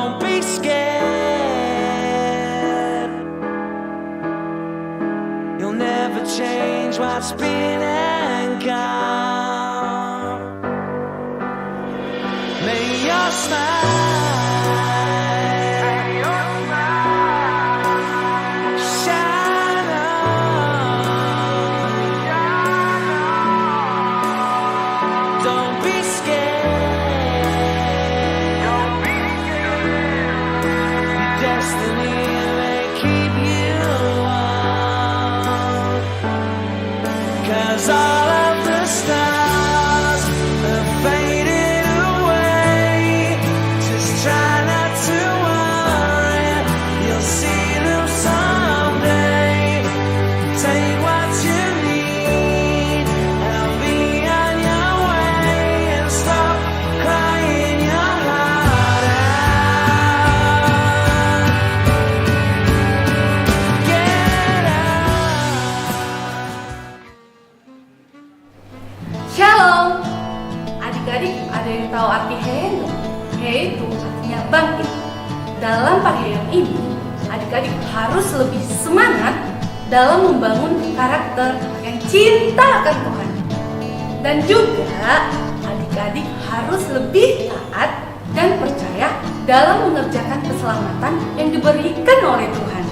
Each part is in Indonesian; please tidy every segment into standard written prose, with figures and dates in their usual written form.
Don't be scared. You'll never change what's been and gone. May your smile shine on. Don't be scared. Your destiny may keep you warm. 'Cause all of the stars have faded away. Just try not to worry, you'll see them someday. Take what you need and be on your way, and stop crying your heart out. Get out. Shalom. Adik-adik, ada yang tahu arti Hehe? Hehe itu artinya bangkit. Dalam panggilan ini, adik-adik harus lebih semangat dalam membangun karakter yang cinta akan Tuhan. Dan juga adik-adik harus lebih taat dan percaya dalam mengerjakan keselamatan yang diberikan oleh Tuhan.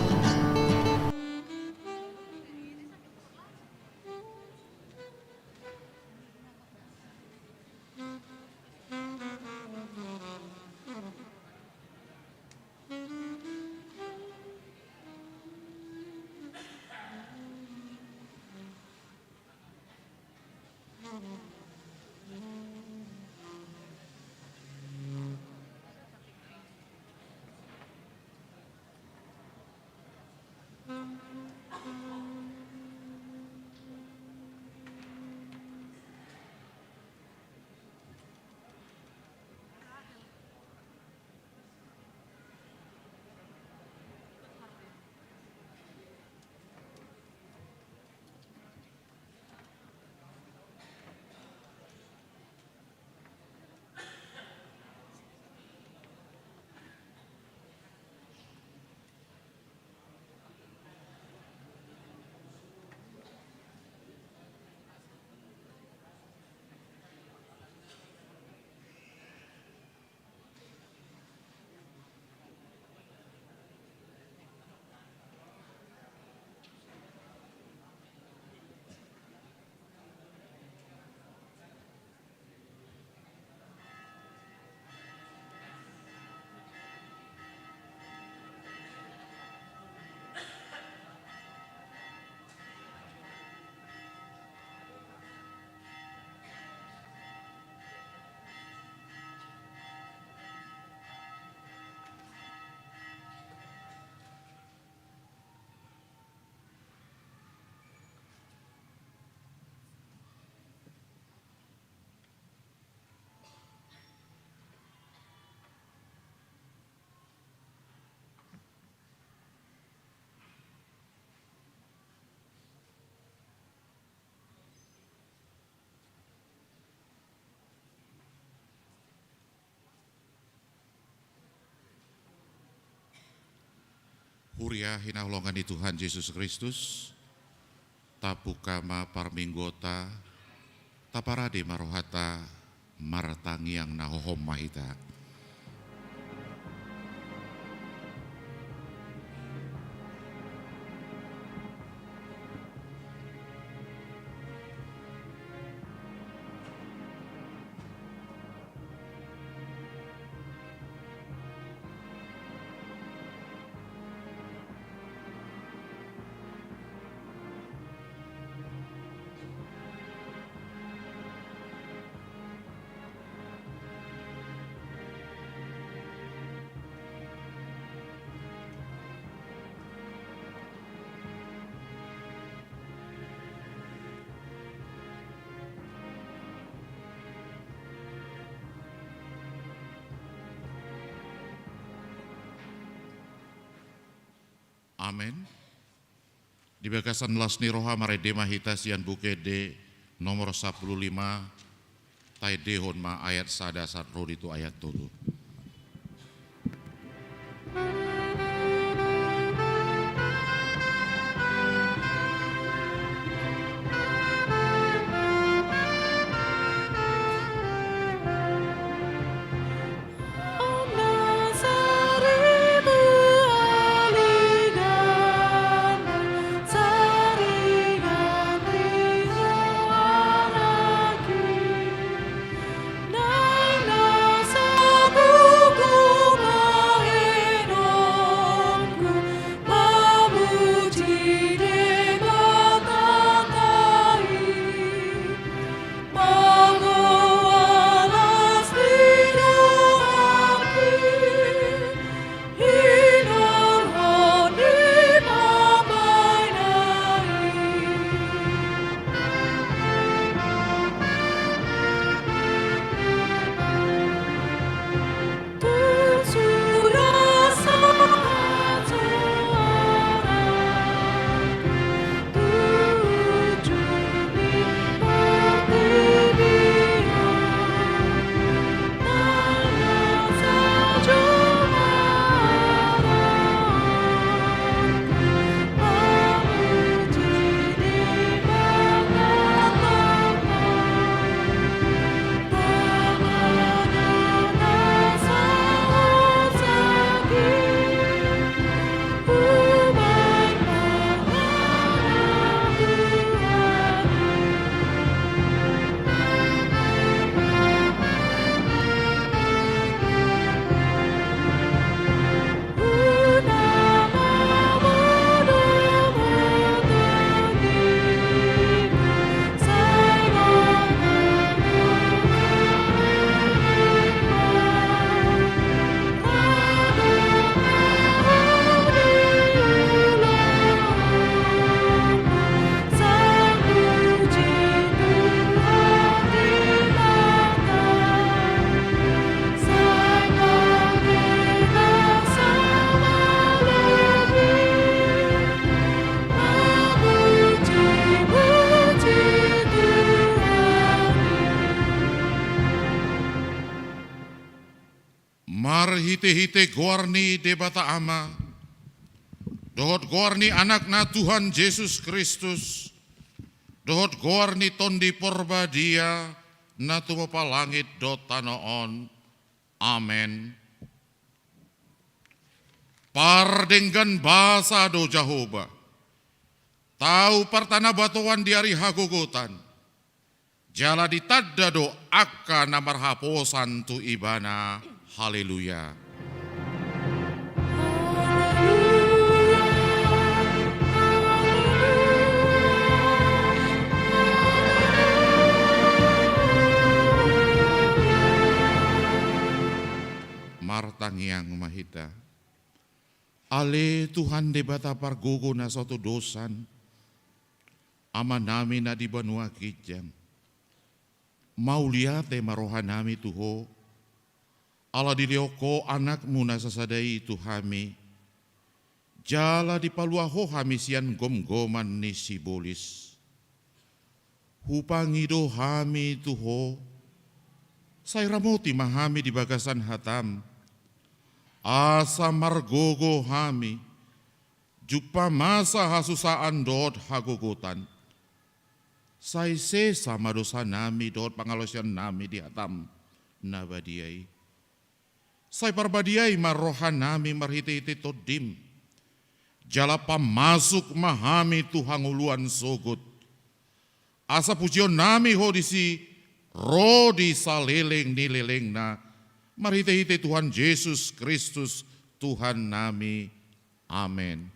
Huria hinaulongani Tuhan Yesus Kristus, tapukama parminggota, taparade marohata, maratangiang nahohom mahita. Amin. Di bakasan lasni roha maredema hitasian bukede nomor 15 taide honma ayat sadasat roh itu ayat tulu. marhite-hite goarni debata ama, dohot goarni anakna Tuhan Yesus Kristus, dohot goarni tondi porba dia, na tumopa langit do tanoon. Amen. Pardenggan basa do Jehovah, tahu partana batuan diari hagogotan, jala ditadda do akka namarhaposan tu ibana. Haleluya. Martangiang mahita, ale Tuhan debata pargogo na soto dosan, ama nami na di banua kijang, mau liate marohan nami tuho, ala dilioko anakmu na sasadai tuhami, jala di paluaho hamisian gom-goman ni sibolis, hupangido hami tuho, sayramoti mahami di bagasan hatam, asa margogo hami, jupa masa hasusaan dot hagogotan. Sai se sama dosa nami dot pangalosian nami di hatam nabadiai. Sai parbadiai marohan nami marhite-hite todim. Jala pamasuk mahami tuhanguluan sogot. Asa pujion nami hodisi rodi saleleng nileleng na. Marhite-hite Tuhan Yesus Kristus Tuhan nami. Amin.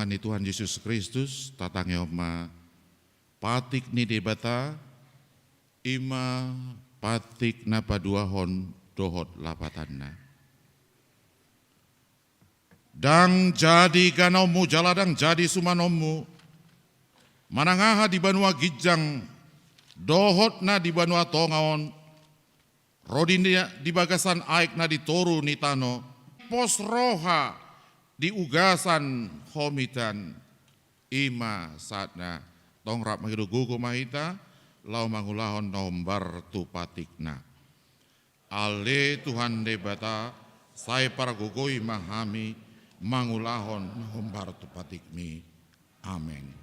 Ni Tuhan Yesus Kristus tatang oma patik ni debata ima patik na paduahon dohot lapatanna. Dang jadi ganomu jaladang jadi sumanomu manangaha di banua gijang dohot na di banua tongaon rodinia di bagasan aik na di toru ni tano pos roha di ugasan homitan ima saatna tongrap magido gugu mahita lau mangulahon nombar tu patikna. Ale Tuhan debata saya para gugoi mahami mangulahon nombar tu patikmi. Amin.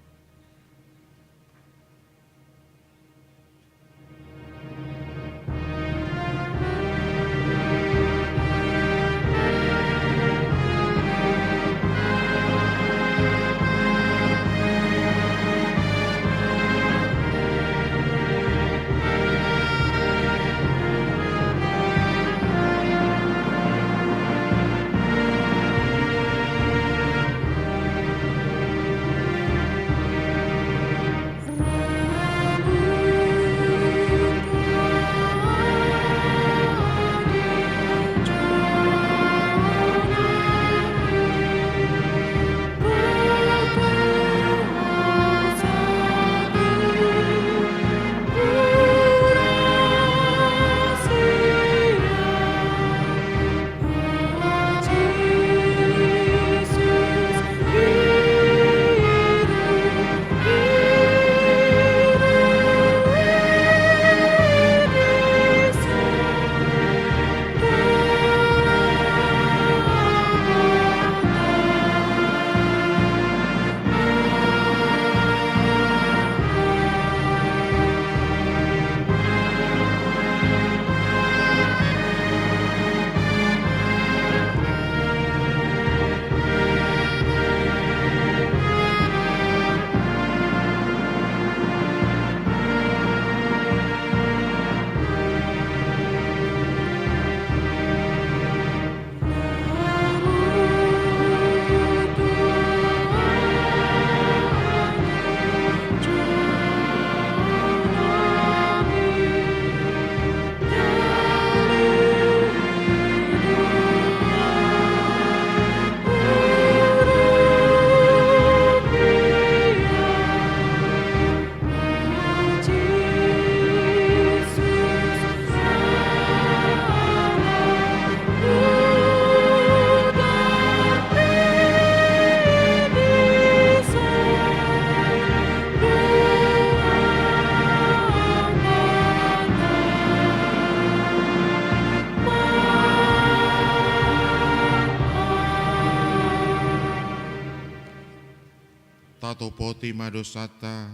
Matopoti madosata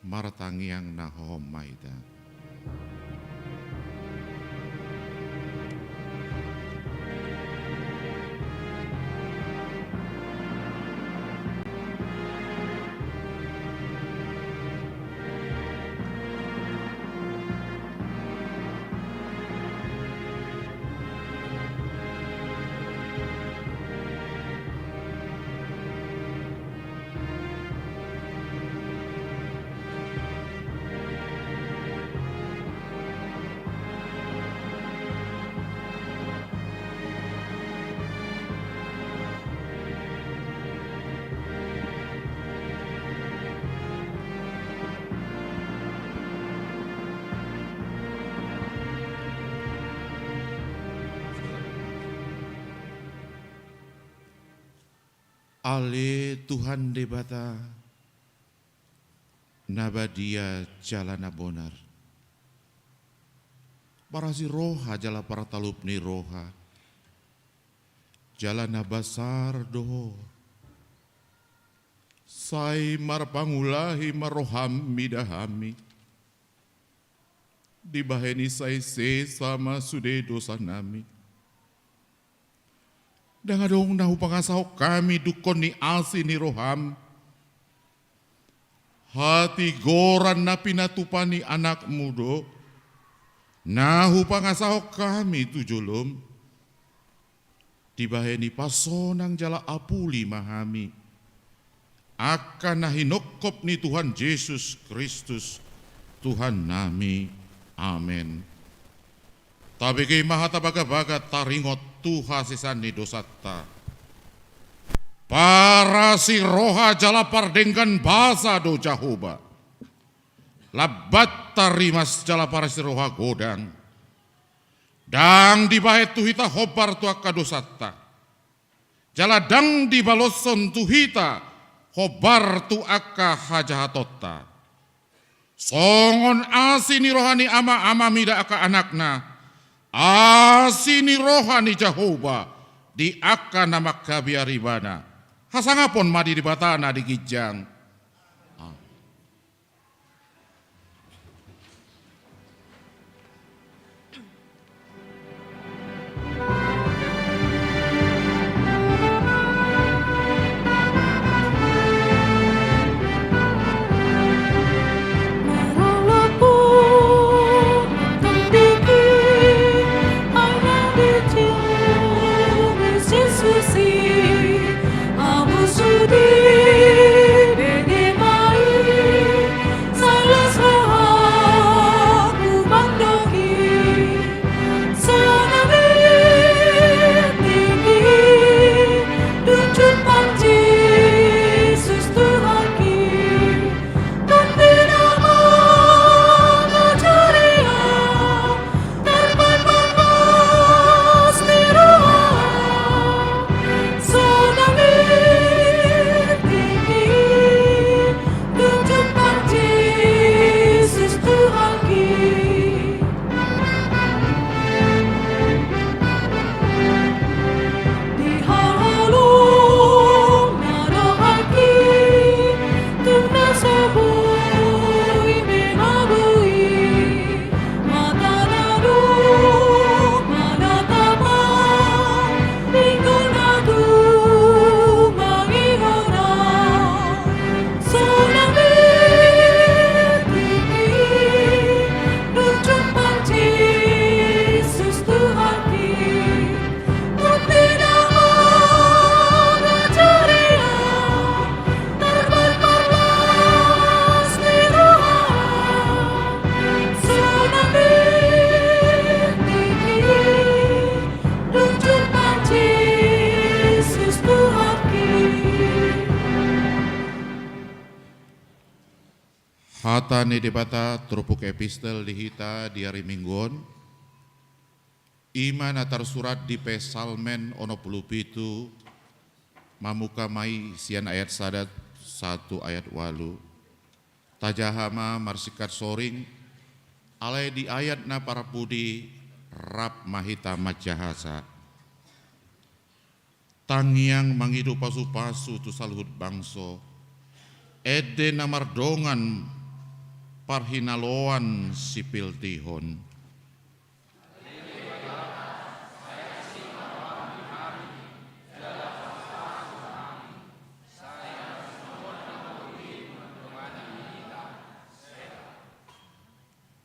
maratangiang nahomaita. Ale Tuhan debata nabadia jalana bonar. Parasi roha jala para talup ni roha. Jalana basar doho. Sai marpangulahi maroham midahami. Dibaheni sai se sama sude dosa nami. Dangadong nahu pangasaho kami dukon ni asi ni roham. Hati goran na pinatupan ni anak mudo. Nahu pangasaho kami tujulum. Dibaheni pasonang jala apuli mahami. Akan nahinokop ni Tuhan Yesus Kristus Tuhan nami. Amen. Tapi kay mahatabaga-baga taringot Tuha sisani dosata. Para si roha jala pardengkan basa do Jahoba. Labat tarimas jala para si roha godang. Dang dibahet tuhita hobar tuaka dosata. Jala dang dibaloson tuhita hobar tuaka hajahatota. Songon asini rohani ama mida aka anakna. Asini rohani Jahoba di akan nama kabiaribana. Hasangapon madi di batana di gijang. Hatane debata trupuk epistel dihita di hari mingguon. Iman atar surat di Pesalmen ono pulupitu mamuka mai sian ayat sadat 1 ayat walu. Tajahama marsikat soring alai di ayat na para pudi rap mahita majahasa. Tangiang mangidu pasu-pasu tu saluhut bangso. ede namardongan parhinaloan sipil tihon.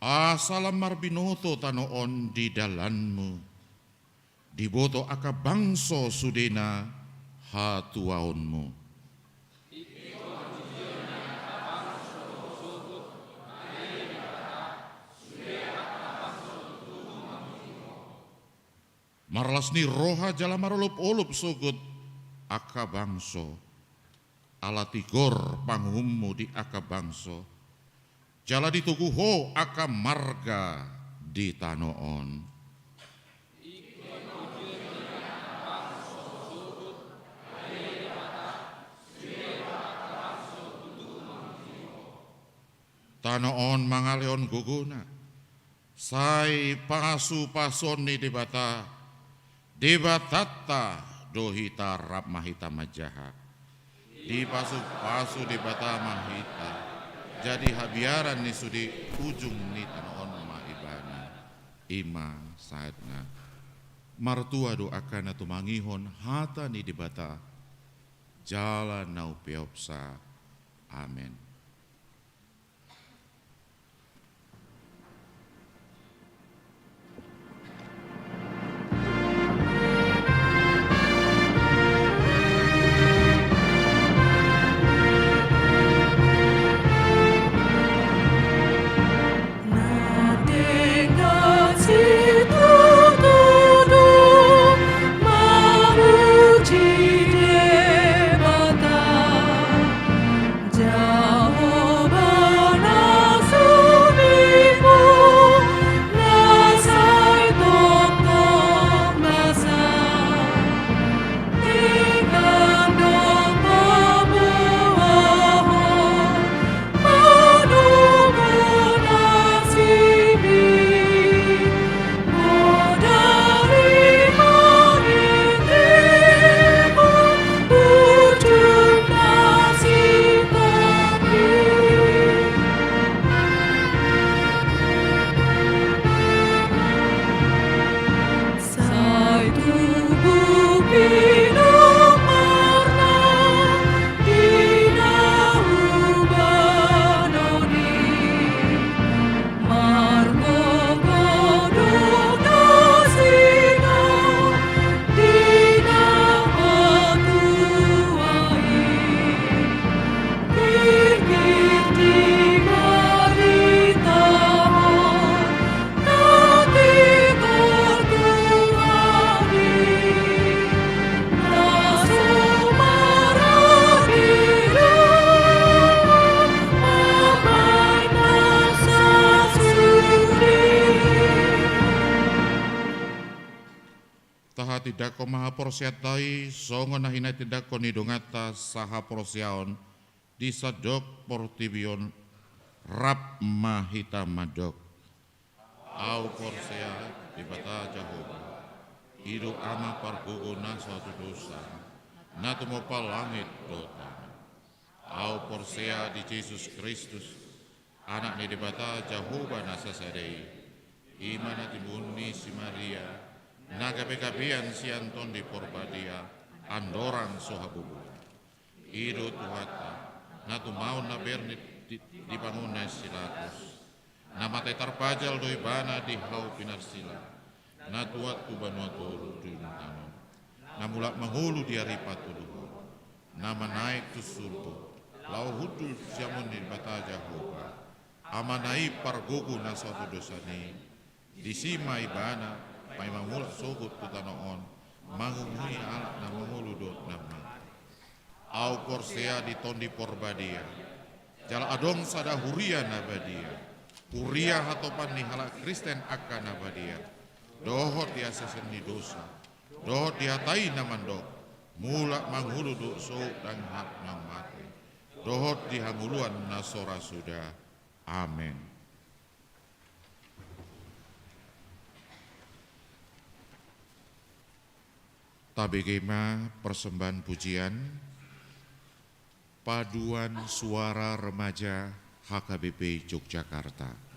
Asalam marbinoto tanoon di dalanmu, diboto aka bangso sudena hatuaonmu. Marlasni roha jala marolup-olup sugut aka bangso, alatigor panghummu di aka bangso, jala dituguho aka marga di tanoon. Tanoon mangaleon guguna, sai pasu pasoni debatata dohita rap mahita majaha, di pasu debata mahita, jadi habiaran ni sudi ujung ni tanoon maibana, ima saatna, martua doakan atau mangihon hata ni debata, jala nau peopsa, amin. Tidak ko maha porsiatai songo nahina tidak ko nidongata saha porsiaon di sadok portibion rap mahita madok au porsia di bata Jehova hidup ama parguguna suatu dosa natu mopal langit dota au porsia di Yesus Kristus anak ni di bata Jehova nasasadei imana timbuni si Maria naga pekabian si Anton di Porbadia andorang sohabubu ido tuhata natu mau na bernit di panguna silatus nama tetar pajal doi bana di hau pinarsila natuat tu banuatolu dunutano namulak menghulu di aripatuluhu nama naik tu surbu lau hudul siamun di bata Jehova amanai pargugu na suatu dosani disima ibana pai mamul sugut tutanoon mangumuni alak na mangulu dot nama au porsea di tondi porbadia jala adong sada huria nabadia huria hatopan ni halak Kristen akan nabadia dohot dia seseni dosa dohot dia tai namandok mulak mangulu dot so dan hak nang mati dohot dihanguluan nasora sudah amin. Tabegema persembahan pujian Paduan Suara Remaja HKBP Yogyakarta.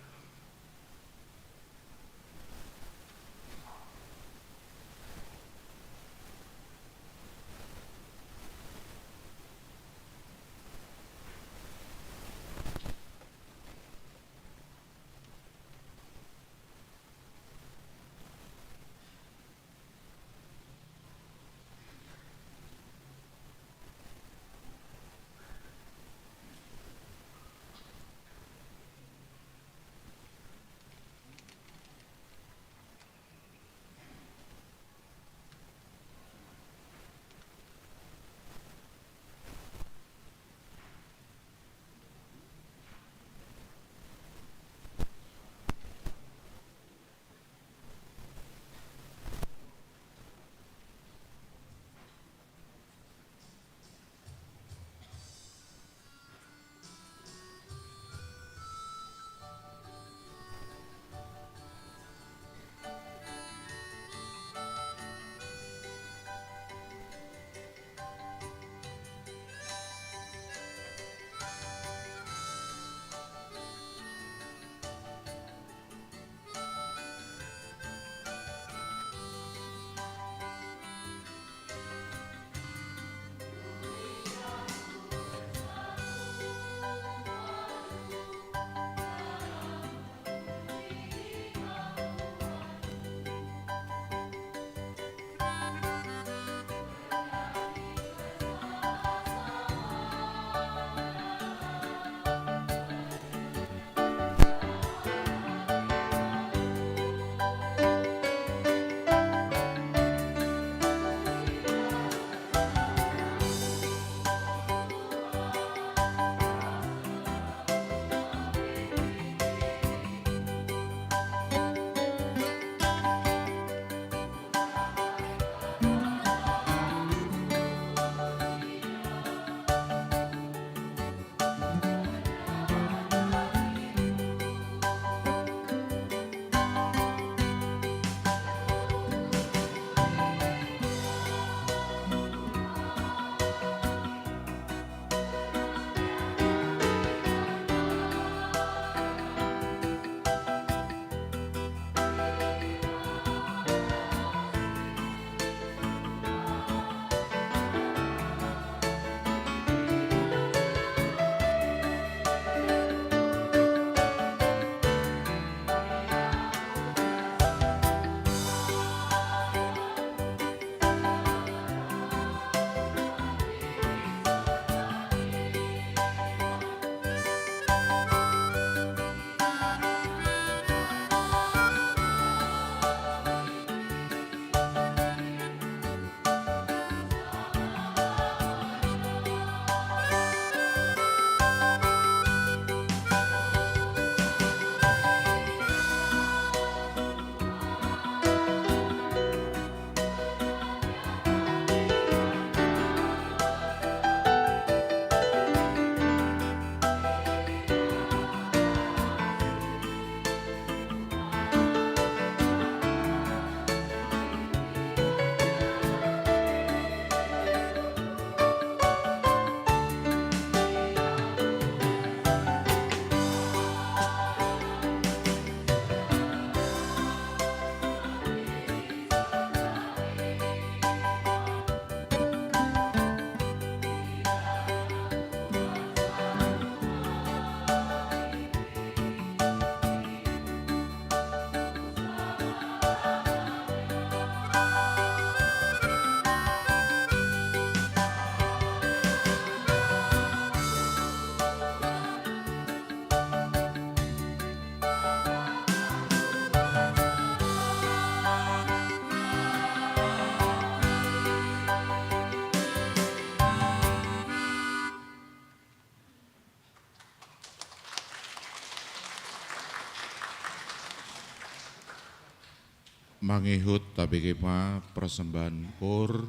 Mangihut tabekema persembahan pur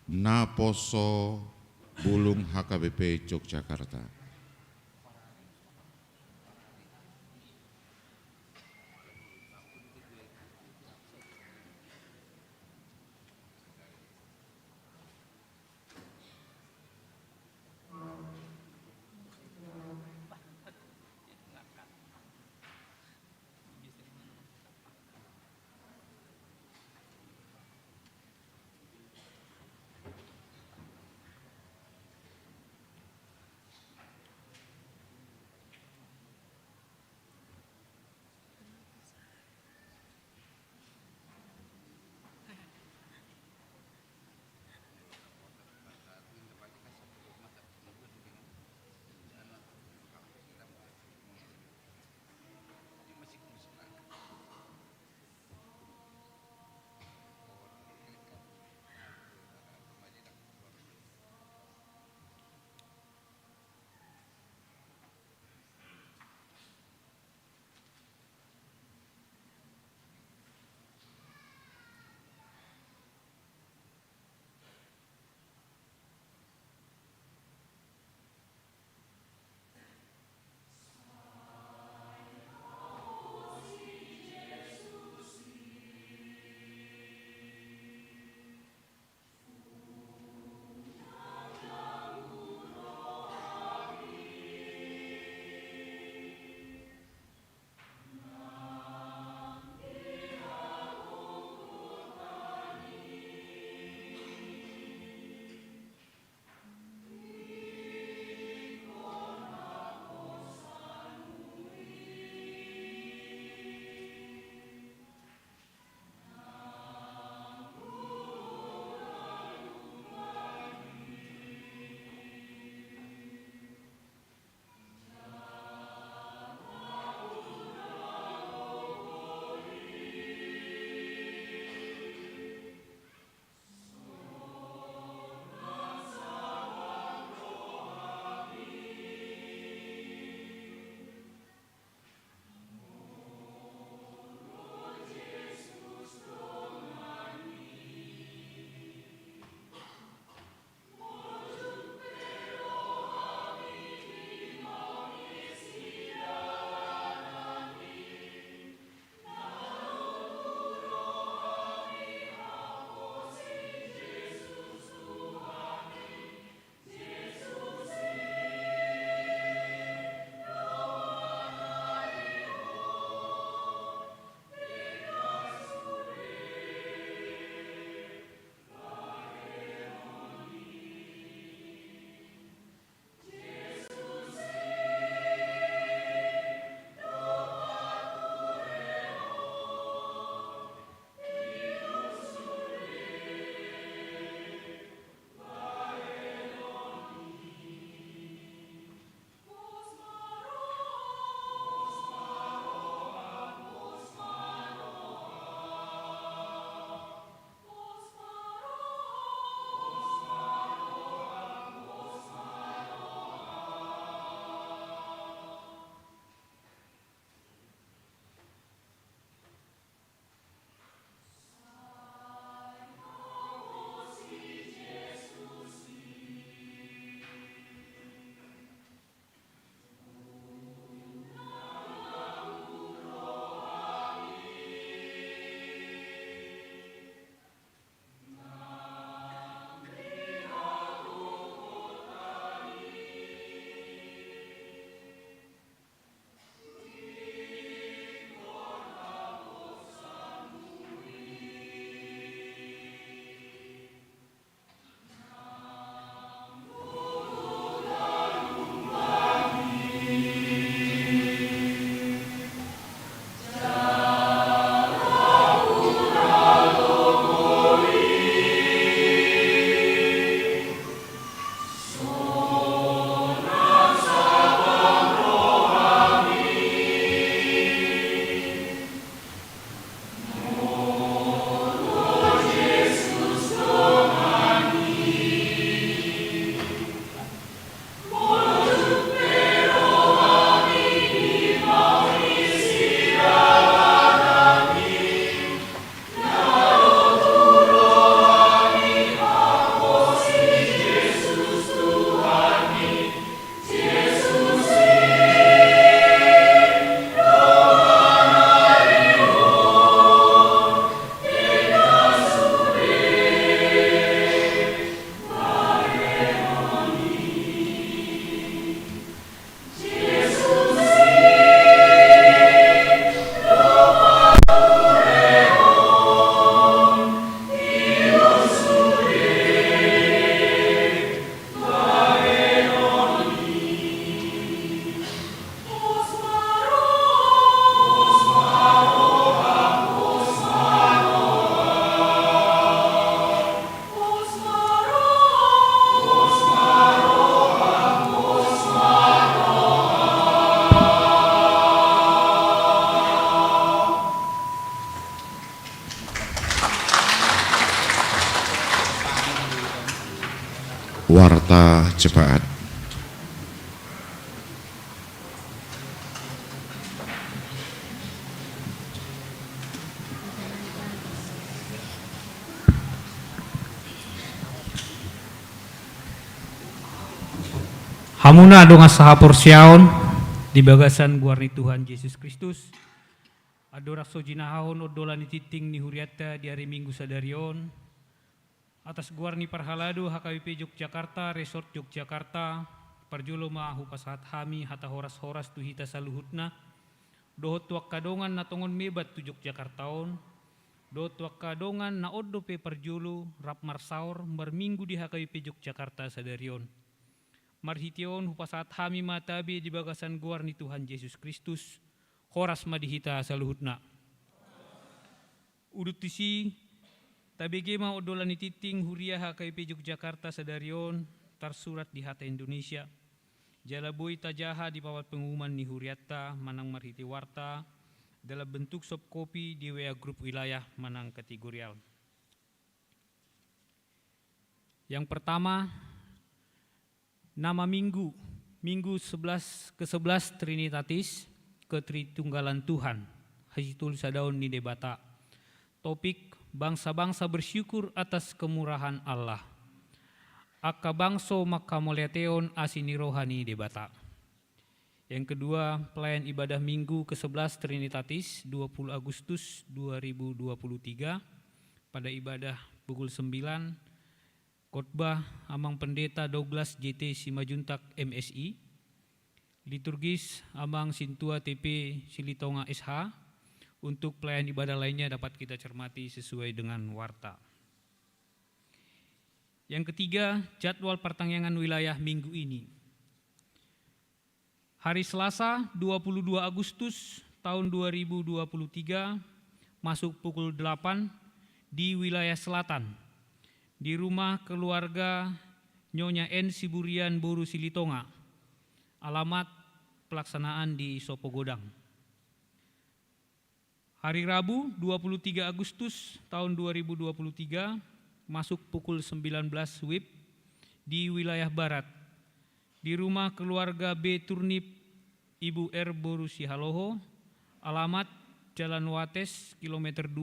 Naposo Bulung HKBP Yogyakarta. Warta Jemaat. Hamuna donga saha porsiaon di bagasan guarni Tuhan Yesus Kristus. Adora sojinahahon odolani titing ni huriata di hari Minggu sadarion. Atas guarni parhalado HKBP Yogyakarta, Resort Yogyakarta, parjulo maahu pasahat hami hata horas-horas tu hita saluhutna. Dohot tuak kadongan na tongon mebat tu Yogyakartaon. Dohot tuak kadongan na oddo pe parjulo rap marsaur marminggu di HKBP Yogyakarta sadarion. Marhition hupasaat hami matabi di bagasan guarni Tuhan Yesus Kristus, horas madihita saluhutna. Udut tisi, tabege ma odolani titing huria HKBP Yogyakarta sadarion, tarsurat di hata Indonesia. Jalaboy tajaha di pawat pengumuman ni huriata manang marhiti warta, dalam bentuk soft copy di WA grup wilayah manang kategorial. Yang pertama, nama minggu 11 ke-11 Trinitatis, Ketritunggalan Tuhan, Hajitul Sadaun ni debata. Topik, bangsa-bangsa bersyukur atas kemurahan Allah. Aka bangso makamoleteon asini rohani debata. Yang kedua, pelayan ibadah minggu ke-11 Trinitatis, 20 Agustus 2023, pada ibadah pukul 9, khotbah Amang Pendeta Douglas JT Simajuntak MSI, liturgis Amang Sintua TP Silitonga SH. Untuk pelayan ibadah lainnya dapat kita cermati sesuai dengan warta. Yang ketiga, jadwal pertangyangan wilayah minggu ini. Hari Selasa 22 Agustus tahun 2023 masuk pukul 8 di wilayah selatan, di rumah keluarga Nyonya N. Siburian Boru Silitonga. Alamat pelaksanaan di Sopogodang. Hari Rabu 23 Agustus tahun 2023 masuk pukul 19 WIB di wilayah barat, di rumah keluarga B. Turnip Ibu R. Boru Sihaloho. Alamat Jalan Wates, kilometer 2,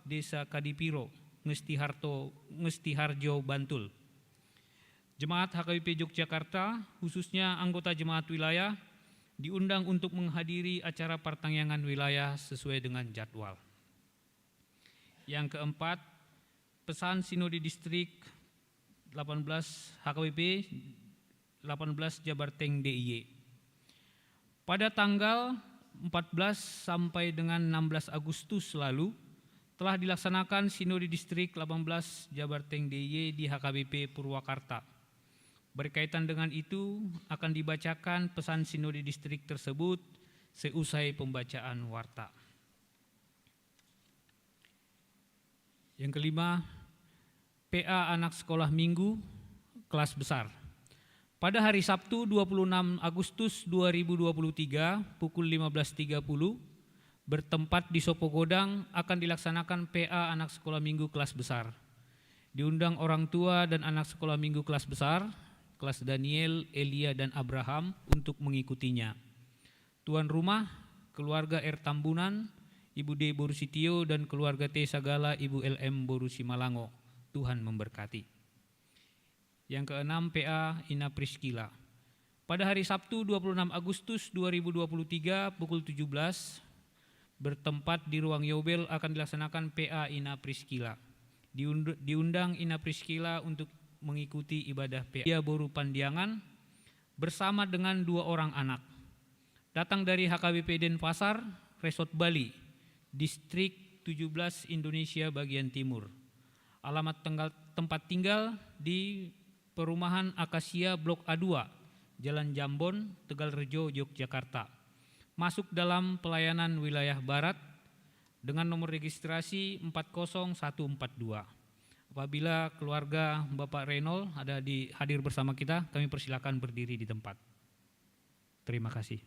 Desa Kadipiro, Ngesti Harjo, Bantul. Jemaat HKBP Yogyakarta, khususnya anggota jemaat wilayah, diundang untuk menghadiri acara pertangyangan wilayah sesuai dengan jadwal. Yang keempat, pesan Sinode Distrik 18 HKBP 18 Jabarteng DIY. Pada tanggal 14 sampai dengan 16 Agustus lalu, telah dilaksanakan Sinode Distrik 18 Jabarteng DIY di HKBP Purwakarta. Berkaitan dengan itu, akan dibacakan pesan Sinode Distrik tersebut seusai pembacaan warta. Yang kelima, PA anak sekolah minggu kelas besar. Pada hari Sabtu 26 Agustus 2023 pukul 15.30, bertempat di Sopogodang akan dilaksanakan PA anak sekolah minggu kelas besar. Diundang orang tua dan anak sekolah minggu kelas besar, kelas Daniel, Elia, dan Abraham untuk mengikutinya. Tuan rumah, keluarga R. Tambunan, Ibu D. Borusitio, dan keluarga T. Sagala, Ibu LM Borusi Malango. Tuhan memberkati. Yang keenam, PA Ina Priskila. Pada hari Sabtu 26 Agustus 2023 pukul 17, bertempat di ruang Yobel akan dilaksanakan PA Ina Priskila. Diundang Ina Priskila untuk mengikuti ibadah PA Boru Pandiangan bersama dengan 2 orang anak. Datang dari HKBP Denpasar, Resort Bali, Distrik 17 Indonesia bagian timur. Alamat tempat tinggal di Perumahan Akasia Blok A2, Jalan Jambon, Tegalrejo, Yogyakarta. Masuk dalam pelayanan wilayah barat dengan nomor registrasi 40142. Apabila keluarga Bapak Renol hadir bersama kita, kami persilakan berdiri di tempat. Terima kasih.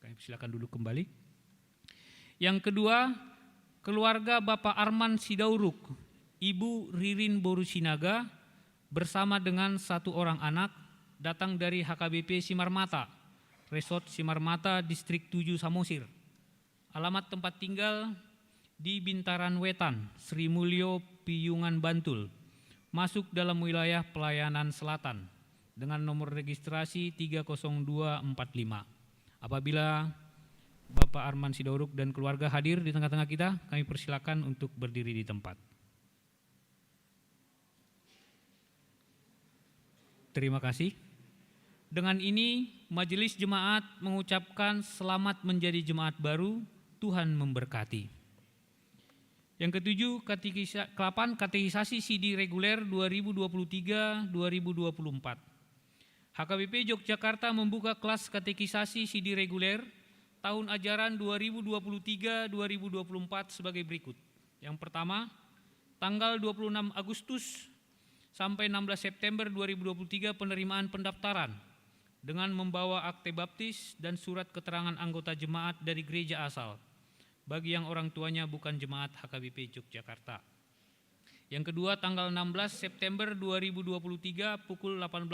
Kami persilakan duduk kembali. Yang kedua, keluarga Bapak Arman Sidauruk, Ibu Ririn Borusinaga, bersama dengan 1 orang anak datang dari HKBP Simarmata, Resort Simarmata, Distrik 7 Samosir. Alamat tempat tinggal di Bintaran Wetan, Sri Mulyo, Piyungan, Bantul. Masuk dalam wilayah pelayanan selatan dengan nomor registrasi 30245. Apabila Bapak Arman Sitorus dan keluarga hadir di tengah-tengah kita, kami persilakan untuk berdiri di tempat. Terima kasih. Dengan ini, Majelis Jemaat mengucapkan selamat menjadi jemaat baru, Tuhan memberkati. Yang ketujuh, katekisasi CD reguler 2023-2024. HKBP Yogyakarta membuka kelas katekisasi CD reguler tahun ajaran 2023-2024 sebagai berikut. Yang pertama, tanggal 26 Agustus sampai 16 September 2023 penerimaan pendaftaran dengan membawa akte baptis dan surat keterangan anggota jemaat dari gereja asal bagi yang orang tuanya bukan jemaat HKBP Yogyakarta. Yang kedua, tanggal 16 September 2023 pukul 18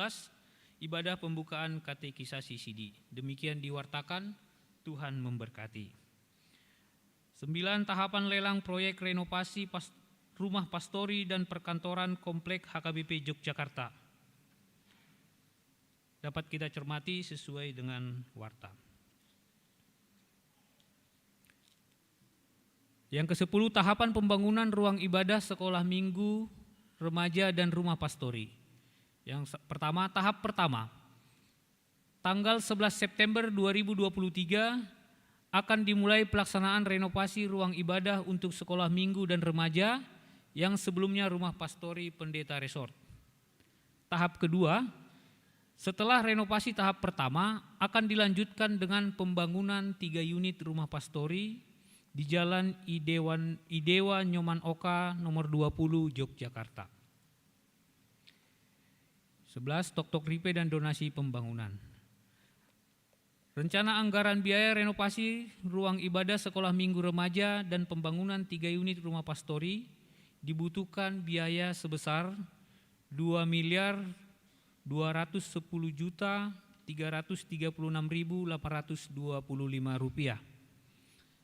ibadah pembukaan katekisasi CD. Demikian diwartakan, Tuhan memberkati. 9. Tahapan lelang proyek renovasi rumah pastori dan perkantoran komplek HKBP Yogyakarta. Dapat kita cermati sesuai dengan warta. Yang ke-10, tahapan pembangunan ruang ibadah sekolah minggu, remaja dan rumah pastori. Yang pertama, tahap pertama, tanggal 11 September 2023 akan dimulai pelaksanaan renovasi ruang ibadah untuk sekolah minggu dan remaja yang sebelumnya rumah pastori pendeta resort. Tahap kedua, setelah renovasi tahap pertama akan dilanjutkan dengan pembangunan 3 unit rumah pastori di Jalan Idewa Nyoman Oka nomor 20 Yogyakarta. 11. Tok-tok ripe dan donasi pembangunan. Rencana anggaran biaya renovasi ruang ibadah sekolah minggu remaja dan pembangunan 3 unit rumah pastori dibutuhkan biaya sebesar Rp2.210.336.825.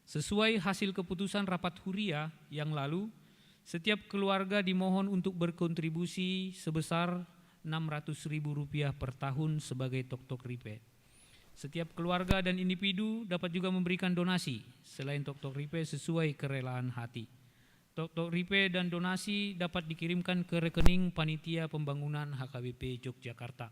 Sesuai hasil keputusan rapat huria yang lalu, setiap keluarga dimohon untuk berkontribusi sebesar Rp600.000 per tahun sebagai tok-tok ripe. Setiap keluarga dan individu dapat juga memberikan donasi selain tok-tok ripe sesuai kerelaan hati. Tok-tok ripe dan donasi dapat dikirimkan ke rekening Panitia Pembangunan HKBP Yogyakarta.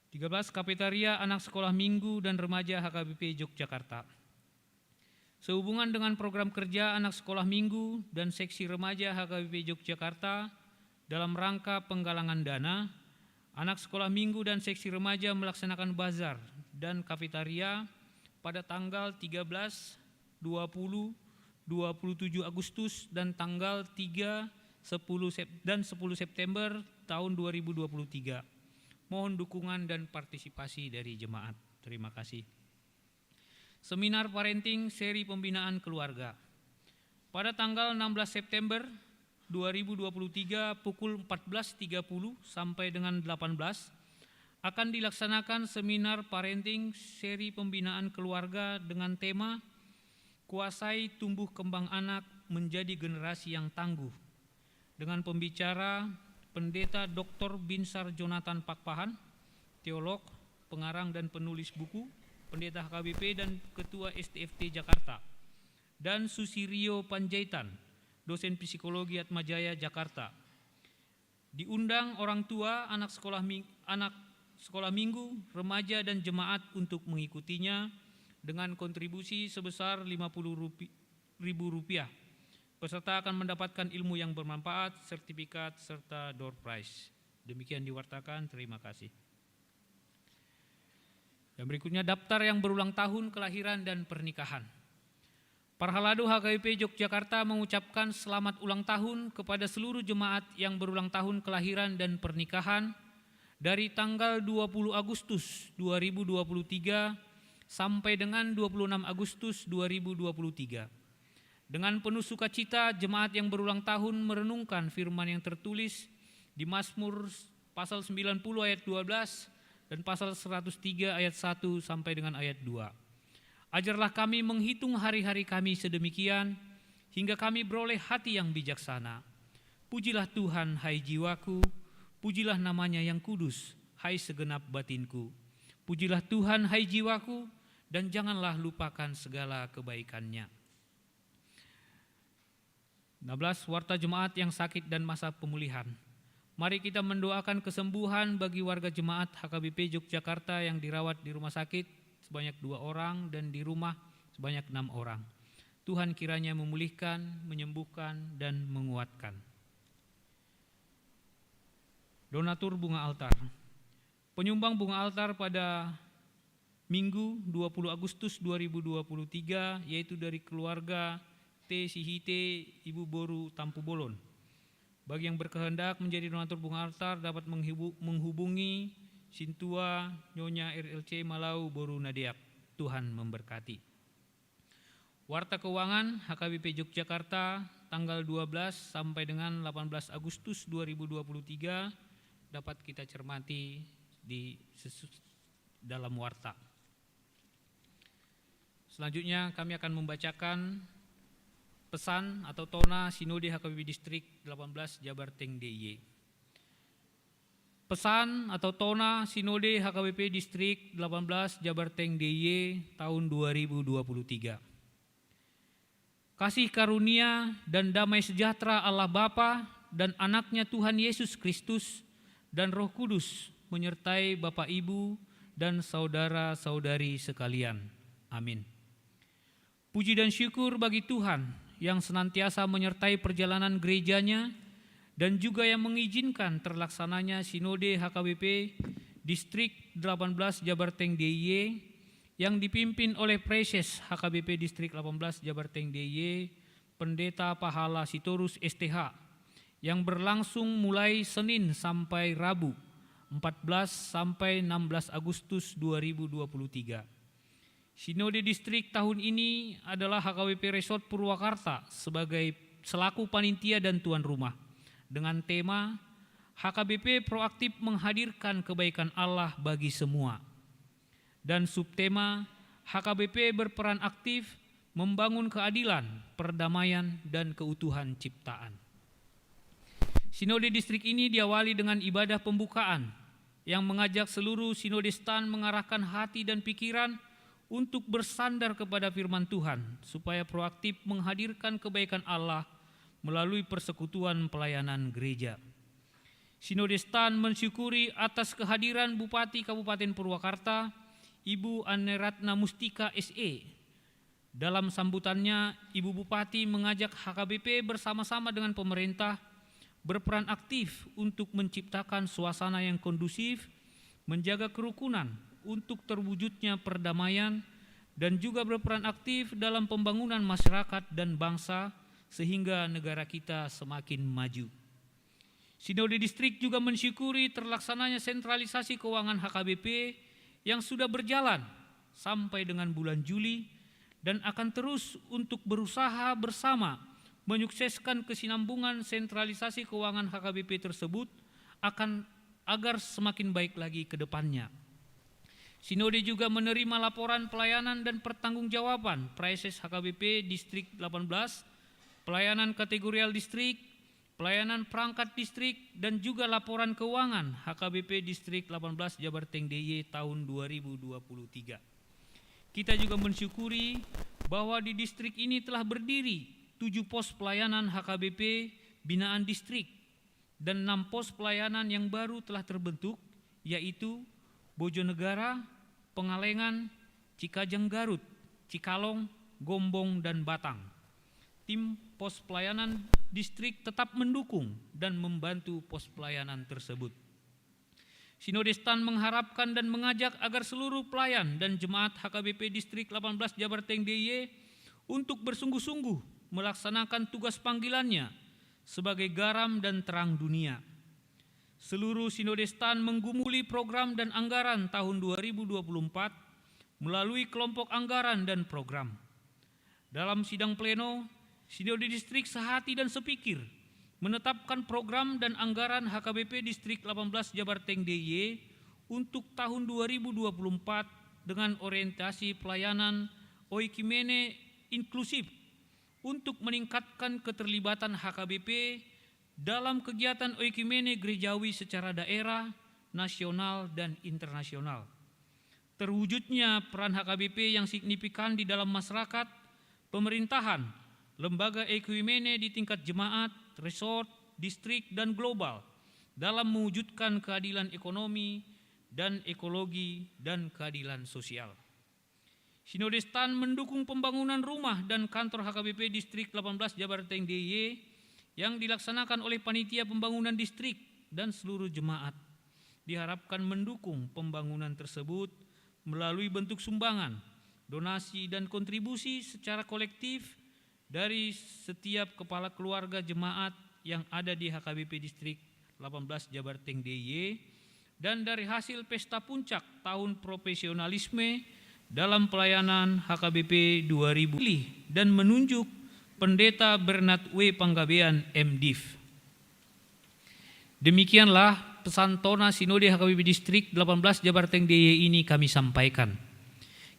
13. Kafetaria anak sekolah minggu dan remaja HKBP Yogyakarta. Sehubungan dengan program kerja anak sekolah minggu dan seksi remaja HKBP Yogyakarta dalam rangka penggalangan dana, anak sekolah minggu dan seksi remaja melaksanakan bazar dan kafetaria pada tanggal 13, 20, 27 Agustus dan tanggal 3, 10 dan 10 September tahun 2023. Mohon dukungan dan partisipasi dari jemaat. Terima kasih. Seminar parenting seri pembinaan keluarga. Pada tanggal 16 September 2023 pukul 14.30 sampai dengan 18 akan dilaksanakan seminar parenting seri pembinaan keluarga dengan tema Kuasai Tumbuh Kembang Anak Menjadi Generasi yang Tangguh dengan pembicara Pendeta Dr. Binsar Jonathan Pakpahan, teolog, pengarang dan penulis buku, Pendeta HKBP dan Ketua STFT Jakarta, dan Susirio Panjaitan, dosen psikologi Atmajaya Jakarta. Diundang orang tua, anak sekolah minggu, remaja dan jemaat untuk mengikutinya dengan kontribusi sebesar Rp50.000. Peserta akan mendapatkan ilmu yang bermanfaat, sertifikat, serta door prize. Demikian diwartakan, terima kasih. Dan berikutnya daftar yang berulang tahun kelahiran dan pernikahan. Parhalado HKBP Yogyakarta mengucapkan selamat ulang tahun kepada seluruh jemaat yang berulang tahun kelahiran dan pernikahan dari tanggal 20 Agustus 2023 sampai dengan 26 Agustus 2023. Dengan penuh sukacita, jemaat yang berulang tahun merenungkan firman yang tertulis di Mazmur pasal 90 ayat 12 dan pasal 103 ayat 1 sampai dengan ayat 2. Ajarlah kami menghitung hari-hari kami sedemikian, hingga kami beroleh hati yang bijaksana. Pujilah Tuhan, hai jiwaku, pujilah namanya yang kudus, hai segenap batinku. Pujilah Tuhan, hai jiwaku, dan janganlah lupakan segala kebaikannya. 16. Warta jemaat yang sakit dan masa pemulihan. Mari kita mendoakan kesembuhan bagi warga jemaat HKBP Yogyakarta yang dirawat di rumah sakit sebanyak 2 orang dan di rumah sebanyak 6 orang. Tuhan kiranya memulihkan, menyembuhkan, dan menguatkan. Donatur bunga altar. Penyumbang bunga altar pada Minggu 20 Agustus 2023 yaitu dari keluarga T. Sihite Ibu Boru Tampu Bolon. Bagi yang berkehendak menjadi donatur bunga altar dapat menghubungi Sintua Nyonya RLC Malau Boru Nadiak. Tuhan memberkati. Warta keuangan HKBP Yogyakarta tanggal 12 sampai dengan 18 Agustus 2023 dapat kita cermati di dalam warta. Selanjutnya kami akan membacakan pesan atau tona Sinode HKBP Distrik 18 Jabar Teng DIY. Pesan atau tona Sinode HKBP Distrik 18 Jabar Teng DIY tahun 2023. Kasih karunia dan damai sejahtera Allah Bapa dan anaknya Tuhan Yesus Kristus dan Roh Kudus menyertai Bapak Ibu dan saudara-saudari sekalian. Amin. Puji dan syukur bagi Tuhan yang senantiasa menyertai perjalanan gerejanya dan juga yang mengizinkan terlaksananya Sinode HKBP Distrik 18 Jabar Teng DIY yang dipimpin oleh Preses HKBP Distrik 18 Jabar Teng DIY Pendeta Pahala Sitorus STH yang berlangsung mulai Senin sampai Rabu 14 sampai 16 Agustus 2023. Sinode Distrik tahun ini adalah HKBP Resort Purwakarta selaku panitia dan tuan rumah dengan tema HKBP proaktif menghadirkan kebaikan Allah bagi semua dan subtema HKBP berperan aktif membangun keadilan, perdamaian, dan keutuhan ciptaan. Sinode Distrik ini diawali dengan ibadah pembukaan yang mengajak seluruh sinodestan mengarahkan hati dan pikiran untuk bersandar kepada firman Tuhan supaya proaktif menghadirkan kebaikan Allah melalui persekutuan pelayanan gereja. Sinodestan mensyukuri atas kehadiran Bupati Kabupaten Purwakarta, Ibu Anne Ratna Mustika SE. Dalam sambutannya, Ibu Bupati mengajak HKBP bersama-sama dengan pemerintah berperan aktif untuk menciptakan suasana yang kondusif, menjaga kerukunan, untuk terwujudnya perdamaian dan juga berperan aktif dalam pembangunan masyarakat dan bangsa sehingga negara kita semakin maju. Sinode Distrik juga mensyukuri terlaksananya sentralisasi keuangan HKBP yang sudah berjalan sampai dengan bulan Juli dan akan terus untuk berusaha bersama menyukseskan kesinambungan sentralisasi keuangan HKBP tersebut agar semakin baik lagi ke depannya. Sinode juga menerima laporan pelayanan dan pertanggungjawaban Preses HKBP Distrik 18, pelayanan kategorial distrik, pelayanan perangkat distrik, dan juga laporan keuangan HKBP Distrik 18 Jabar Teng DIY tahun 2023. Kita juga mensyukuri bahwa di distrik ini telah berdiri 7 pos pelayanan HKBP binaan distrik dan 6 pos pelayanan yang baru telah terbentuk, yaitu Bojonegara, Pengalengan, Cikajang Garut, Cikalong, Gombong, dan Batang. Tim pos pelayanan distrik tetap mendukung dan membantu pos pelayanan tersebut. Sinodestan mengharapkan dan mengajak agar seluruh pelayan dan jemaat HKBP Distrik 18 Jabar Teng DIY untuk bersungguh-sungguh melaksanakan tugas panggilannya sebagai garam dan terang dunia. Seluruh sinodestan menggumuli program dan anggaran tahun 2024 melalui kelompok anggaran dan program. Dalam sidang pleno, Sinode Distrik sehati dan sepikir menetapkan program dan anggaran HKBP Distrik 18 Jabarteng DIY untuk tahun 2024 dengan orientasi pelayanan oikumene inklusif untuk meningkatkan keterlibatan HKBP dalam kegiatan oikumene gerejawi secara daerah, nasional, dan internasional. Terwujudnya peran HKBP yang signifikan di dalam masyarakat, pemerintahan, lembaga oikumene di tingkat jemaat, resort, distrik, dan global dalam mewujudkan keadilan ekonomi dan ekologi dan keadilan sosial. Sinode STAN mendukung pembangunan rumah dan kantor HKBP Distrik 18 Jabarteng DIY yang dilaksanakan oleh Panitia Pembangunan Distrik dan seluruh jemaat. Diharapkan mendukung pembangunan tersebut melalui bentuk sumbangan, donasi, dan kontribusi secara kolektif dari setiap kepala keluarga jemaat yang ada di HKBP Distrik 18 Jabarteng DIY dan dari hasil pesta puncak tahun profesionalisme dalam pelayanan HKBP 2000 dan menunjuk Pendeta Bernard W. Panggabean MDiv. Demikianlah pesan Tona Sinode HKBP Distrik 18 Jabarteng DIY ini kami sampaikan.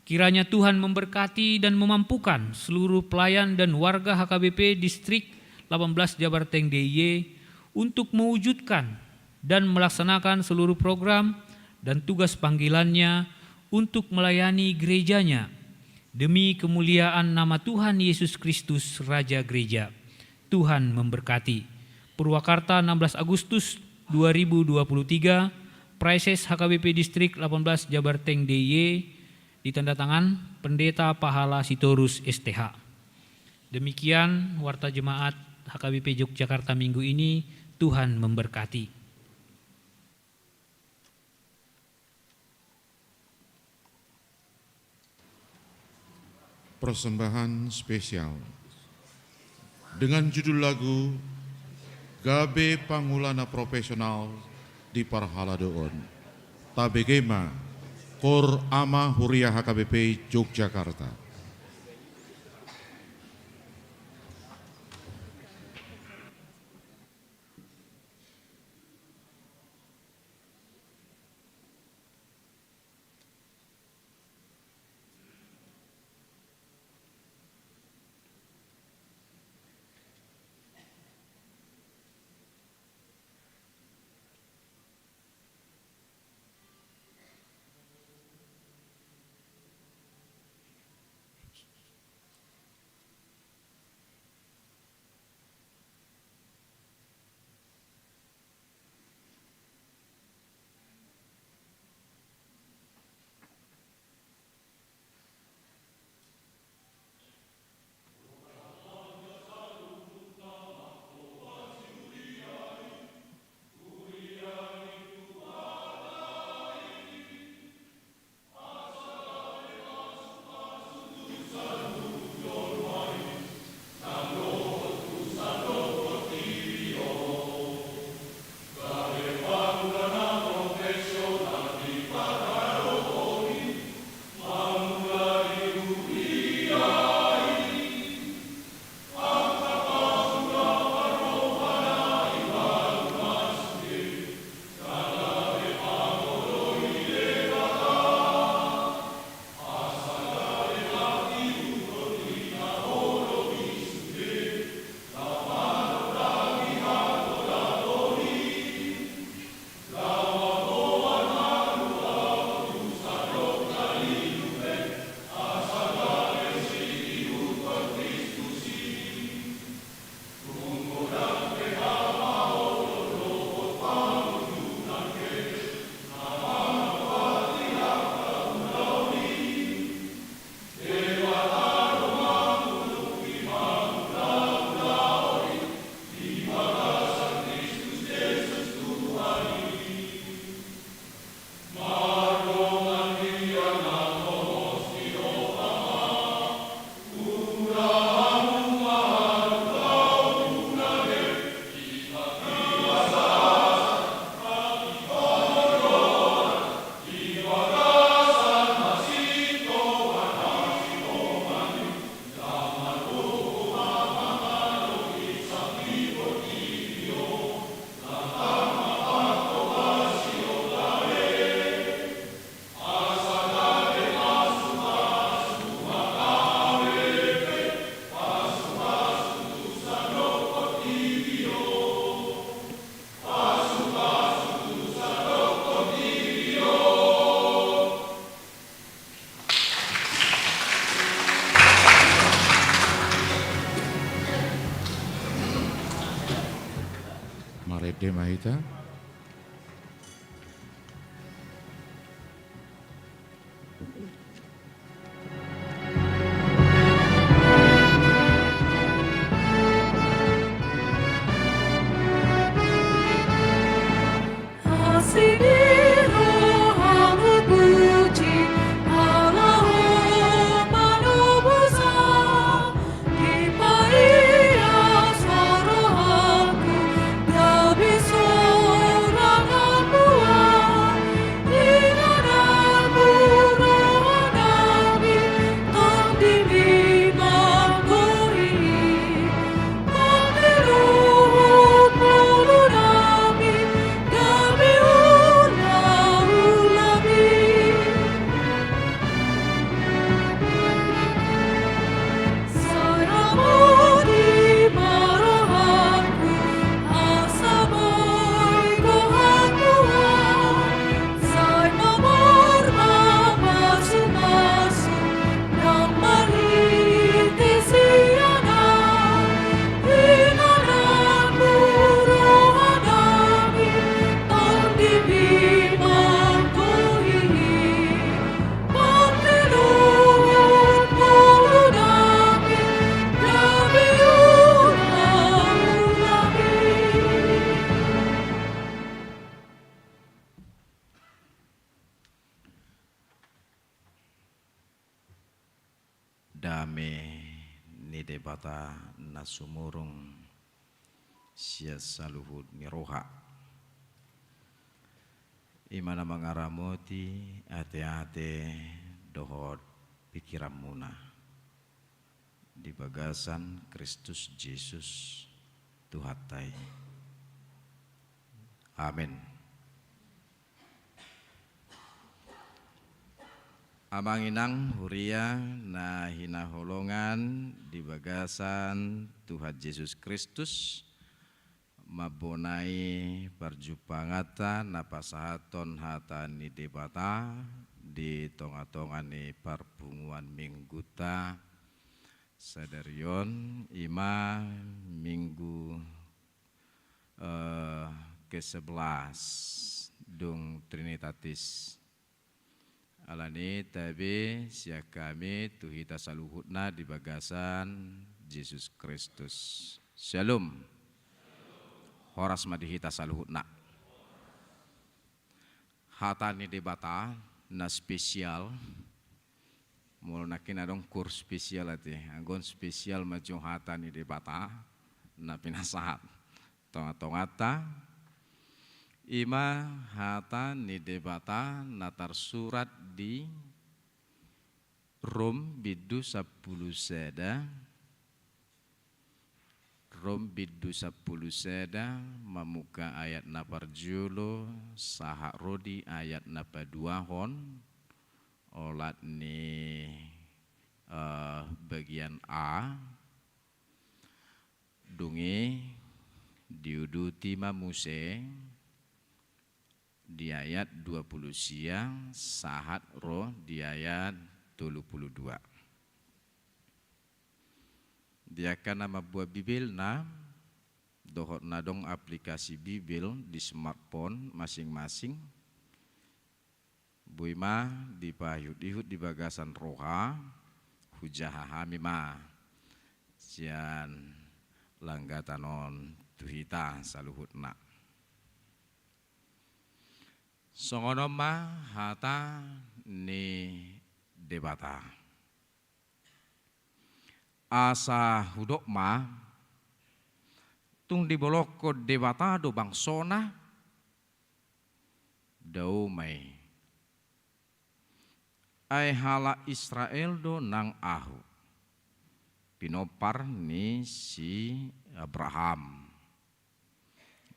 Kiranya Tuhan memberkati dan memampukan seluruh pelayan dan warga HKBP Distrik 18 Jabarteng DIY untuk mewujudkan dan melaksanakan seluruh program dan tugas panggilannya untuk melayani gerejanya demi kemuliaan nama Tuhan Yesus Kristus Raja Gereja. Tuhan memberkati. Purwakarta 16 Agustus 2023, Praises HKBP Distrik 18 Jabarteng DIY, ditandatangan Pendeta Pahala Sitorus STH. Demikian warta jemaat HKBP Yogyakarta minggu ini. Tuhan memberkati. Persembahan spesial dengan judul lagu Gabe Pangulana Profesional di Parhaladoon Tabegema Kor Ama Huria HKBP Yogyakarta. Lede Mahita. Dame nidebata nasumurung sia saluhud niroha imana mangaramoti ate-ate dohot pikiran muna di bagasan Kristus Yesus Tuhatai. Amin. Amanginang huria na hinaholongan di bagasan Tuhan Yesus Kristus mabonai parjupangata na pasahaton hata ni debata di tonga-tonga ni parpunguan mingguta sadarion ima minggu ke-11 dung Trinitatis alani tabe sia kami tuhita saluhutna di bagasan Yesus Kristus. Shalom. Horas madihita saluhutna. Hatani debata na spesial. Mul nakin adong kurs spesial ati. Anggon spesial maju hatani debata na pinasahat. Tonga-tongata ima hata ni debata natar surat di Rom bidu 10 seda mamuka ayat napar julo sahak rodi ayat napa 2 hon olat ni bagian A dungi diuduti mamuse di ayat 20 siang sahat roh di ayat 32. Dia kan nama buah Bibil na dohot nadong aplikasi Bibil di smartphone masing-masing. Buima di pahut-ihut di bagasan roha hujaha mima sian langgatanon tuhita saluhutna. Songonoma hata ni debata. Asa hudok ma tung diboloko debata do bangsona daumai. Ai hala Israel do nang ahu. Pinopar ni si Abraham.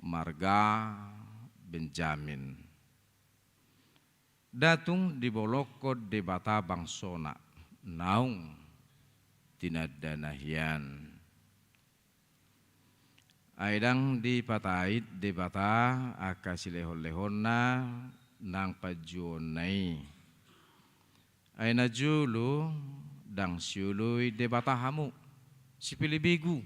Marga Benjamin. Datung diboloko debata bangsona naung tinadanahian. Aidang dipatait debata akasilehon-lehonna nang pajuonai. Aina julu dang siului debata hamu sipilibigu.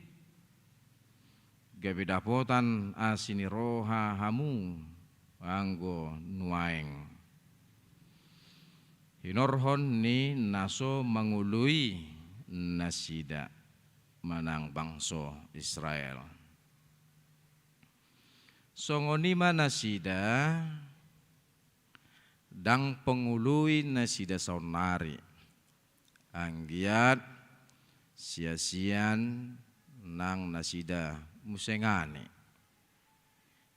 gabe dapotan asini roha hamu anggo nuaeng. Hinorhon ni naso mangului nasida manang bangso Israel. Songonima nasida dang pengului nasida saunari anggiat sia-sian nang nasida musengani.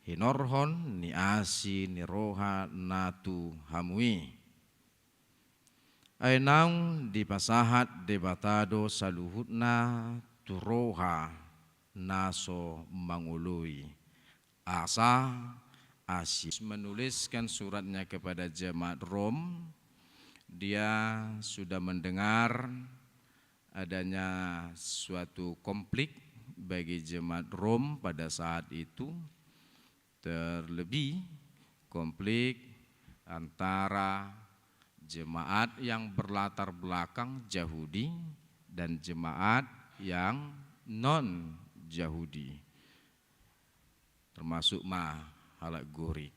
Hinorhon ni asi ni roha natu hamui. Ainang di pasahat debatado saluhutna turoha naso mangului. Asa Asis menuliskan suratnya kepada jemaat Rom. Dia sudah mendengar adanya suatu konflik bagi jemaat Rom pada saat itu, terlebih konflik antara jemaat yang berlatar belakang Yahudi dan jemaat yang non Yahudi, termasuk halak Gorik.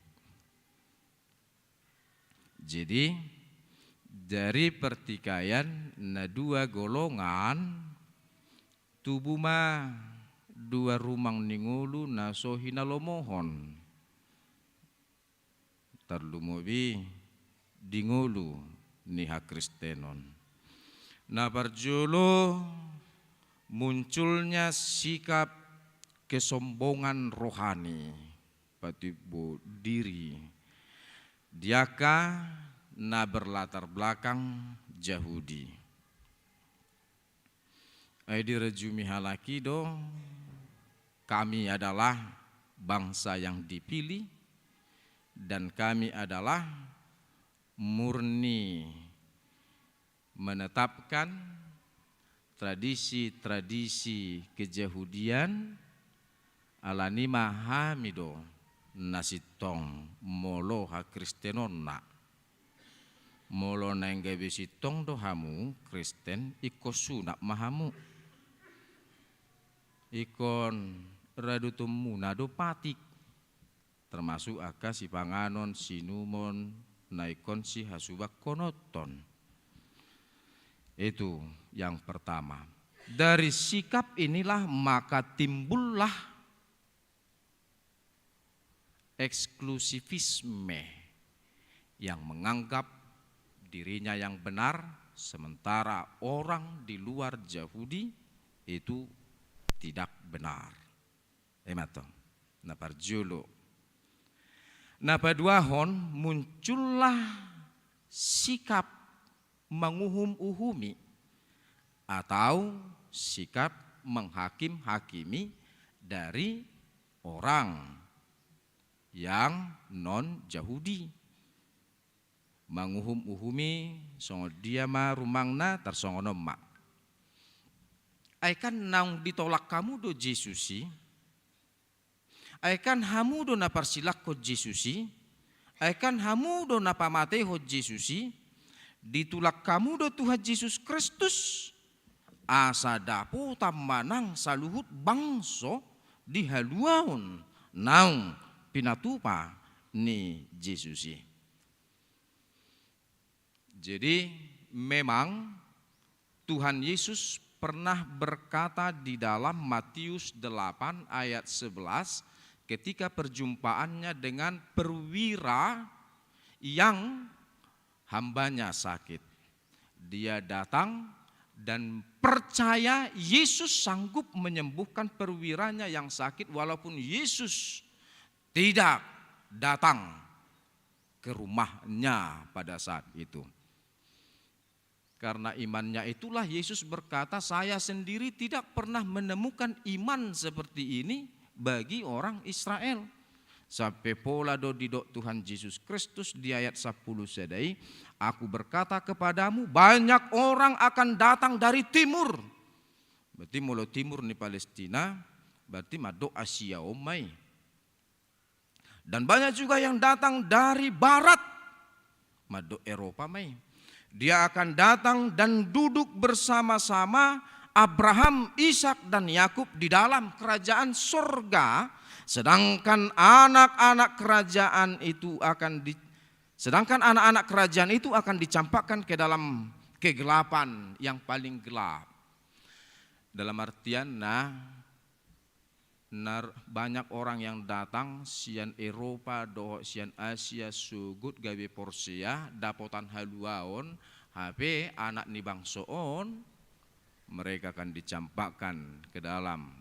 Jadi dari pertikaian dua golongan tubuh dua rumang ningulu nasohina lomohon terlumubi dingulu niha Kristenon. Nah parjolo munculnya sikap kesombongan rohani patibu diri diaka na berlatar belakang Yahudi. Aidi rejumi halakido, kami adalah bangsa yang dipilih dan kami adalah murni menetapkan tradisi-tradisi kejahudian alani mahamido nasitong molo ha Kristenonna molo nengge bisitong do hamu Kristen iko sunak mahamu ikon radutumu nado patik termasuk aka si panganon sinumon naikon si hasubak konoton. Itu yang pertama. Dari sikap inilah maka timbullah eksklusivisme yang menganggap dirinya yang benar sementara orang di luar Yahudi itu tidak benar. Emato. Naparjulo. Napaduahon muncullah sikap menguhum-uhumi atau sikap menghakim-hakimi dari orang yang non-Yahudi. Menguhum-uhumi songo dia ma rumangna tarsongono mak. Aikan naung ditolak kamu do Yesusi. Aikan hamu do naparsilak ko Yesusi. Aikan hamu do napamate ho Yesusi. Ditulak kamu do Tuhan Yesus Kristus. Asa dapo tamanang saluhut bangso dihaluaon naung pinatupa ni Yesusi. Jadi memang Tuhan Yesus pernah berkata di dalam Matius 8 ayat 11 ketika perjumpaannya dengan perwira yang hambanya sakit. Dia datang dan percaya Yesus sanggup menyembuhkan perwiranya yang sakit walaupun Yesus tidak datang ke rumahnya pada saat itu. Karena imannya itulah Yesus berkata, saya sendiri tidak pernah menemukan iman seperti ini bagi orang Israel. Sampai pola do didok Tuhan Yesus Kristus di ayat 10 sedai, aku berkata kepadamu banyak orang akan datang dari timur. Berarti mulu timur ni Palestina, berarti mado Asia omai. Dan banyak juga yang datang dari barat, mado Eropa mai. Dia akan datang dan duduk bersama-sama Abraham, Ishak dan Yakub di dalam kerajaan surga, sedangkan anak-anak kerajaan itu akan dicampakkan ke dalam kegelapan yang paling gelap. Dalam artian banyak orang yang datang sian Eropa, sian Asia, sugut gawe Porsia, dapotan haluaon, HP anak ni bangsoon, mereka akan dicampakkan ke dalam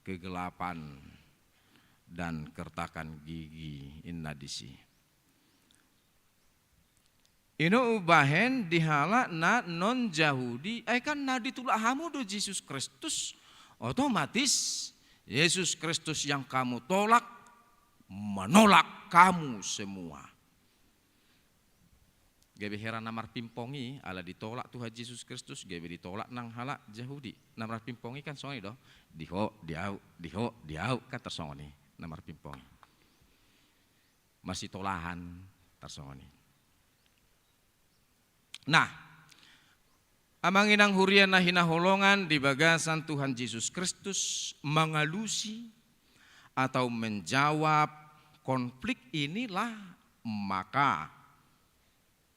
kegelapan dan kertakan gigi innadisi. Ino ubahen dihala na non Yahudi, kan na ditulak hamu do Yesus Kristus, otomatis Yesus Kristus yang kamu tolak menolak kamu semua. Gabe heran namar pimpongi ala ditolak Tuhan Yesus Kristus, gabe ditolak nang hala Yahudi. Namar pimpongi kan songoni do, diau kan tersongoni namar pimpongi. Masih tolahan tersongoni. Nah, amanginang hurian nahina holongan di bagasan Tuhan Yesus Kristus mengalusi atau menjawab konflik inilah maka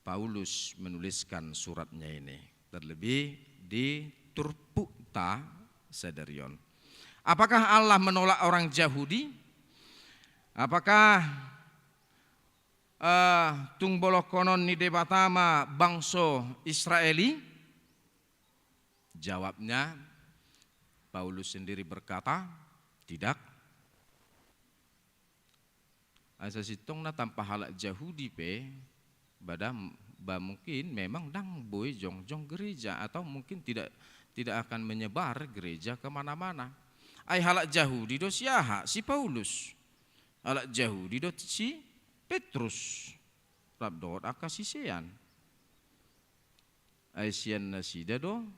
Paulus menuliskan suratnya ini, terlebih di Turputa Sederion. Apakah Allah menolak orang Yahudi? Apakah tungbolokonon ni debatama bangso Israeli? Jawabnya Paulus sendiri berkata, tidak. Asa sitong na tanpa halak Yahudi mungkin memang dang boy jongjong gereja atau mungkin tidak akan menyebar gereja kemana-mana. Ai halak Yahudi do siaha si Paulus, halak Yahudi do si Petrus, rabdot akasisean. Ai sian nasida do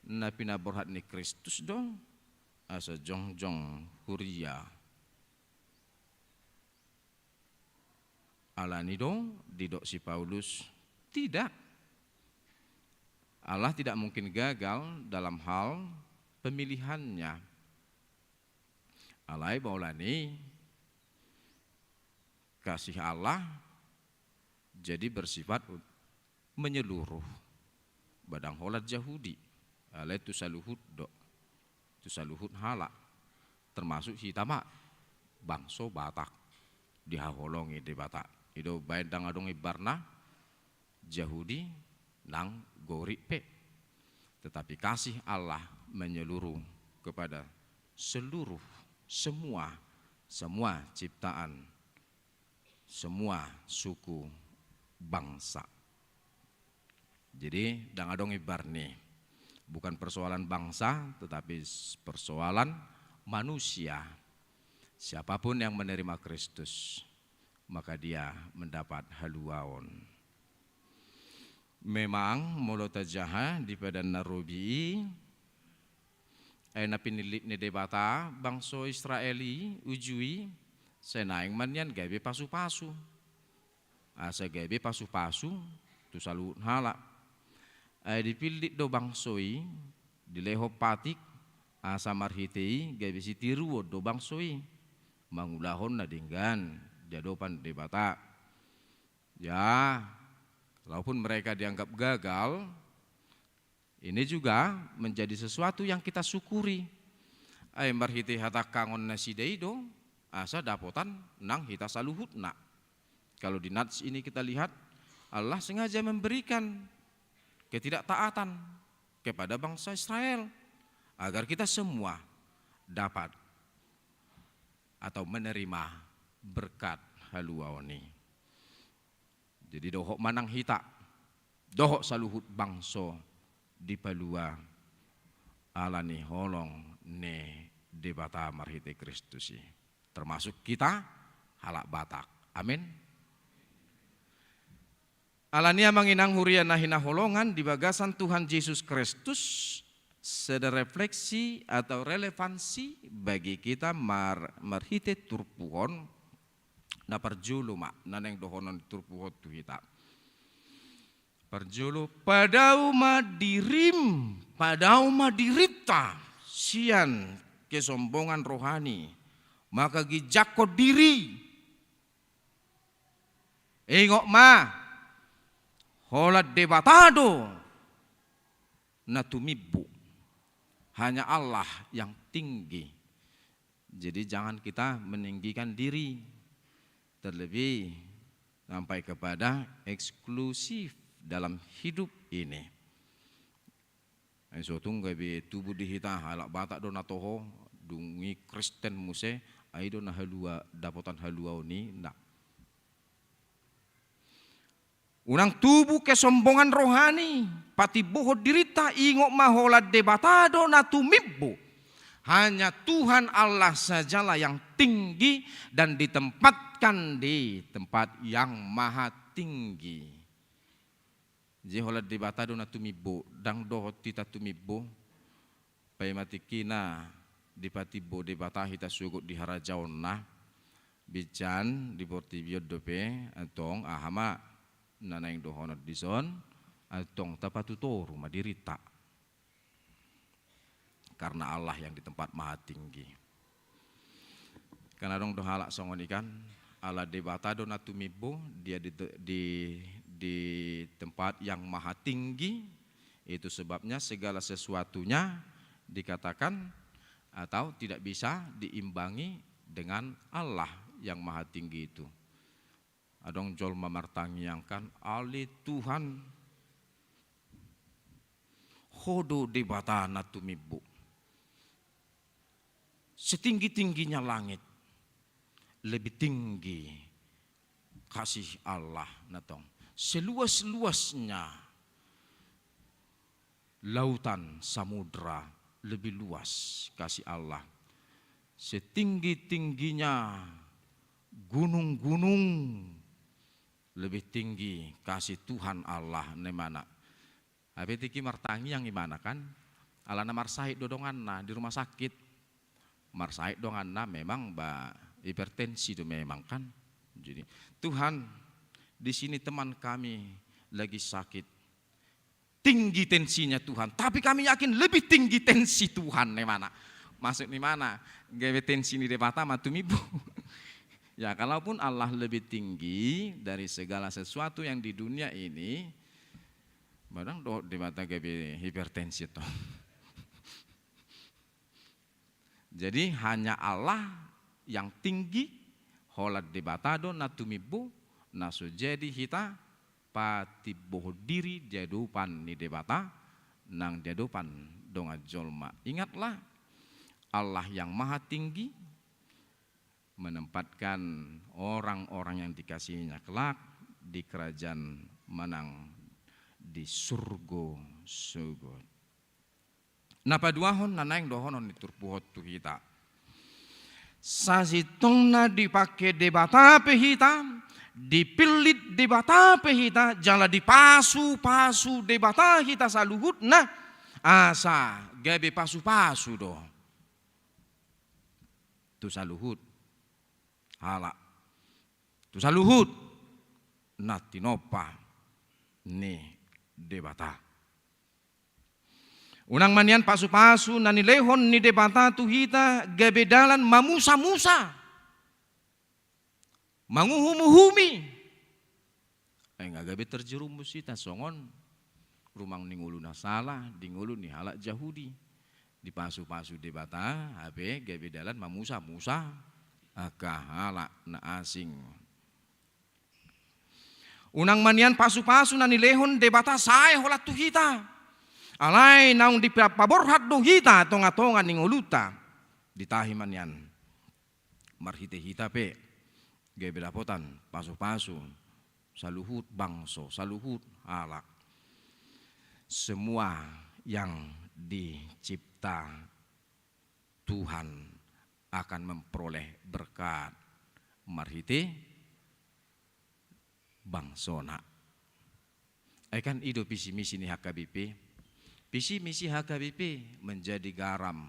na pinaborhat ni Kristus do asa jongjong huria. Alani dong didok si Paulus, tidak. Allah tidak mungkin gagal dalam hal pemilihannya. Alai baulani kasih Allah jadi bersifat menyeluruh badang holat Yahudi. Alai tu saluhut hala termasuk hitama bangso Batak dihaholongi di Batak. Ido baik dang adong ibarna Yahudi nang gori pe, tetapi kasih Allah menyeluruh kepada semua ciptaan, semua suku bangsa. Jadi dang adong ibarni bukan persoalan bangsa, tetapi persoalan manusia. Siapapun yang menerima Kristus, maka dia mendapat haluaon. Memang molota jaha di padan narobi na pinilit ni debata bangso Israeli ujui senaing manyan gabe pasu-pasu. Asa gabe pasu-pasu tu salut hala. Dipilit do bangsoi dileho patik asa marhitei gabe sitiru do bangsoi mangulahon na dinggan jadopan debata. Ya, walaupun mereka dianggap gagal, ini juga menjadi sesuatu yang kita syukuri. Ay marhiti hatak kangon nasi deido, asa dapotan nang hita saluhut nak. Kalau di nats ini kita lihat, Allah sengaja memberikan ketidaktaatan kepada bangsa Israel agar kita semua dapat atau menerima berkat haluaoni. Jadi dohok manang hita, dohok saluhut bangso di palua alani holong ne debata marhite Kristusi. Termasuk kita halak Batak. Amin. Alania manginang hurian nahina holongan di bagasan Tuhan Yesus Kristus seda refleksi atau relevansi bagi kita marhite turpuhon na parjulu mak naneng dohonon turpuhot tu hita. Perjolo padauma dirim, padauma dirita, sian kesombongan rohani, maka gijako diri. Engok ma, holat debatado, natumibu. Hanya Allah yang tinggi. Jadi jangan kita meninggikan diri, terlebih sampai kepada eksklusif dalam hidup ini. Sotung gabe tubuh dihita halak batak dona toho dungi Kristen muse aido na halua dapotan halua ni nak. Unang tubuh kesombongan rohani pati boho dirita ingok mahola debatado na tumibbo. Hanya Tuhan Allah sajalah yang tinggi dan ditempatkan di tempat yang maha tinggi. Jehola debatado na tumibo, dang doho tita tumibo, pay matikina dipatibo debata hita sugot di harajaw na, bican di portibio dope, atong ahama nanayang dohonot dison, atong tapatutor madirita. Karena Allah yang di tempat maha tinggi. Karena dong dohala songon ikan, ala debatado na tumibo, dia di tempat yang maha tinggi, itu sebabnya segala sesuatunya dikatakan atau tidak bisa diimbangi dengan Allah yang maha tinggi itu. Adong jol mamartangiangkan ali Tuhan hodo debata natumibu. Setinggi-tingginya langit, lebih tinggi kasih Allah natong. Seluas-luasnya lautan samudra, lebih luas kasih Allah. Setinggi-tingginya gunung-gunung, lebih tinggi kasih Tuhan Allah nemana. Habis tiki martangi yang gimana kan? Alana marsahid dodongan na di rumah sakit. Marsahid dongan na memang hipertensi itu memang kan. Jadi Tuhan, di sini teman kami lagi sakit. Tinggi tensinya Tuhan, tapi kami yakin lebih tinggi tensi Tuhan nemana. Masuk di mana? Gawe tensi ni debata matumibu. Ya, kalaupun Allah lebih tinggi dari segala sesuatu yang di dunia ini, barang do debata gawe hipertensi itu. Jadi hanya Allah yang tinggi, holat debatado natumibu, nasu jadi hita pati boho diri jadupan ni debata, nang jadupan donga jolma. Ingatlah Allah yang maha tinggi menempatkan orang-orang yang dikasihinya kelak di kerajaan menang di surga. Napa duahon nanayang dohonon niturpuhot tu hita. Sasitong na dipake debata pehita, dipilit debata pehita, jala dipasu-pasu debata hita saluhut na asa gabe pasu-pasu do. Tu saluhut hala. Tu saluhut na tinopa ni debata. Unang manian pasu-pasu na nilehon ni debata tu hita gabe dalan mamusa-musa. Manguhumi-humi. Ay nga gabe terjerumus hita songon rumang ningulu na salah, dingulu ni halak Jahudi. Di pasu-pasu debata habe gabe dalan mamusa-musa aka halak na asing. Unang manian pasu-pasu na nilehon debata sae holat tu hita. Alay naung di paborhat do hita tonga-tonga ning uluta ditahiman yan marhite hita pe gabe dapotan pasu-pasu saluhut bangso saluhut alak semua yang dicipta Tuhan akan memperoleh berkat marhite bangsona. Akan ido visi misi ni HKBP. Visi misi HKBP menjadi garam,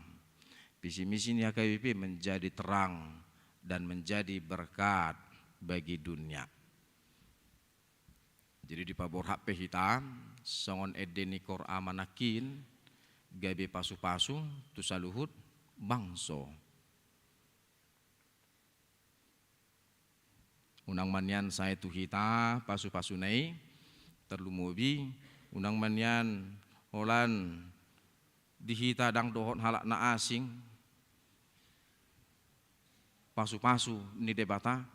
visi misi HKBP menjadi terang dan menjadi berkat bagi dunia. Jadi di paborhak pehita songon edenikor amanakin gabe pasu-pasu tu saluhut bangso. Unang manyan saya tu hita pasu-pasu nai terlumubi unang manyan holan dihita dang dohot halak na asing pasu-pasu ni debata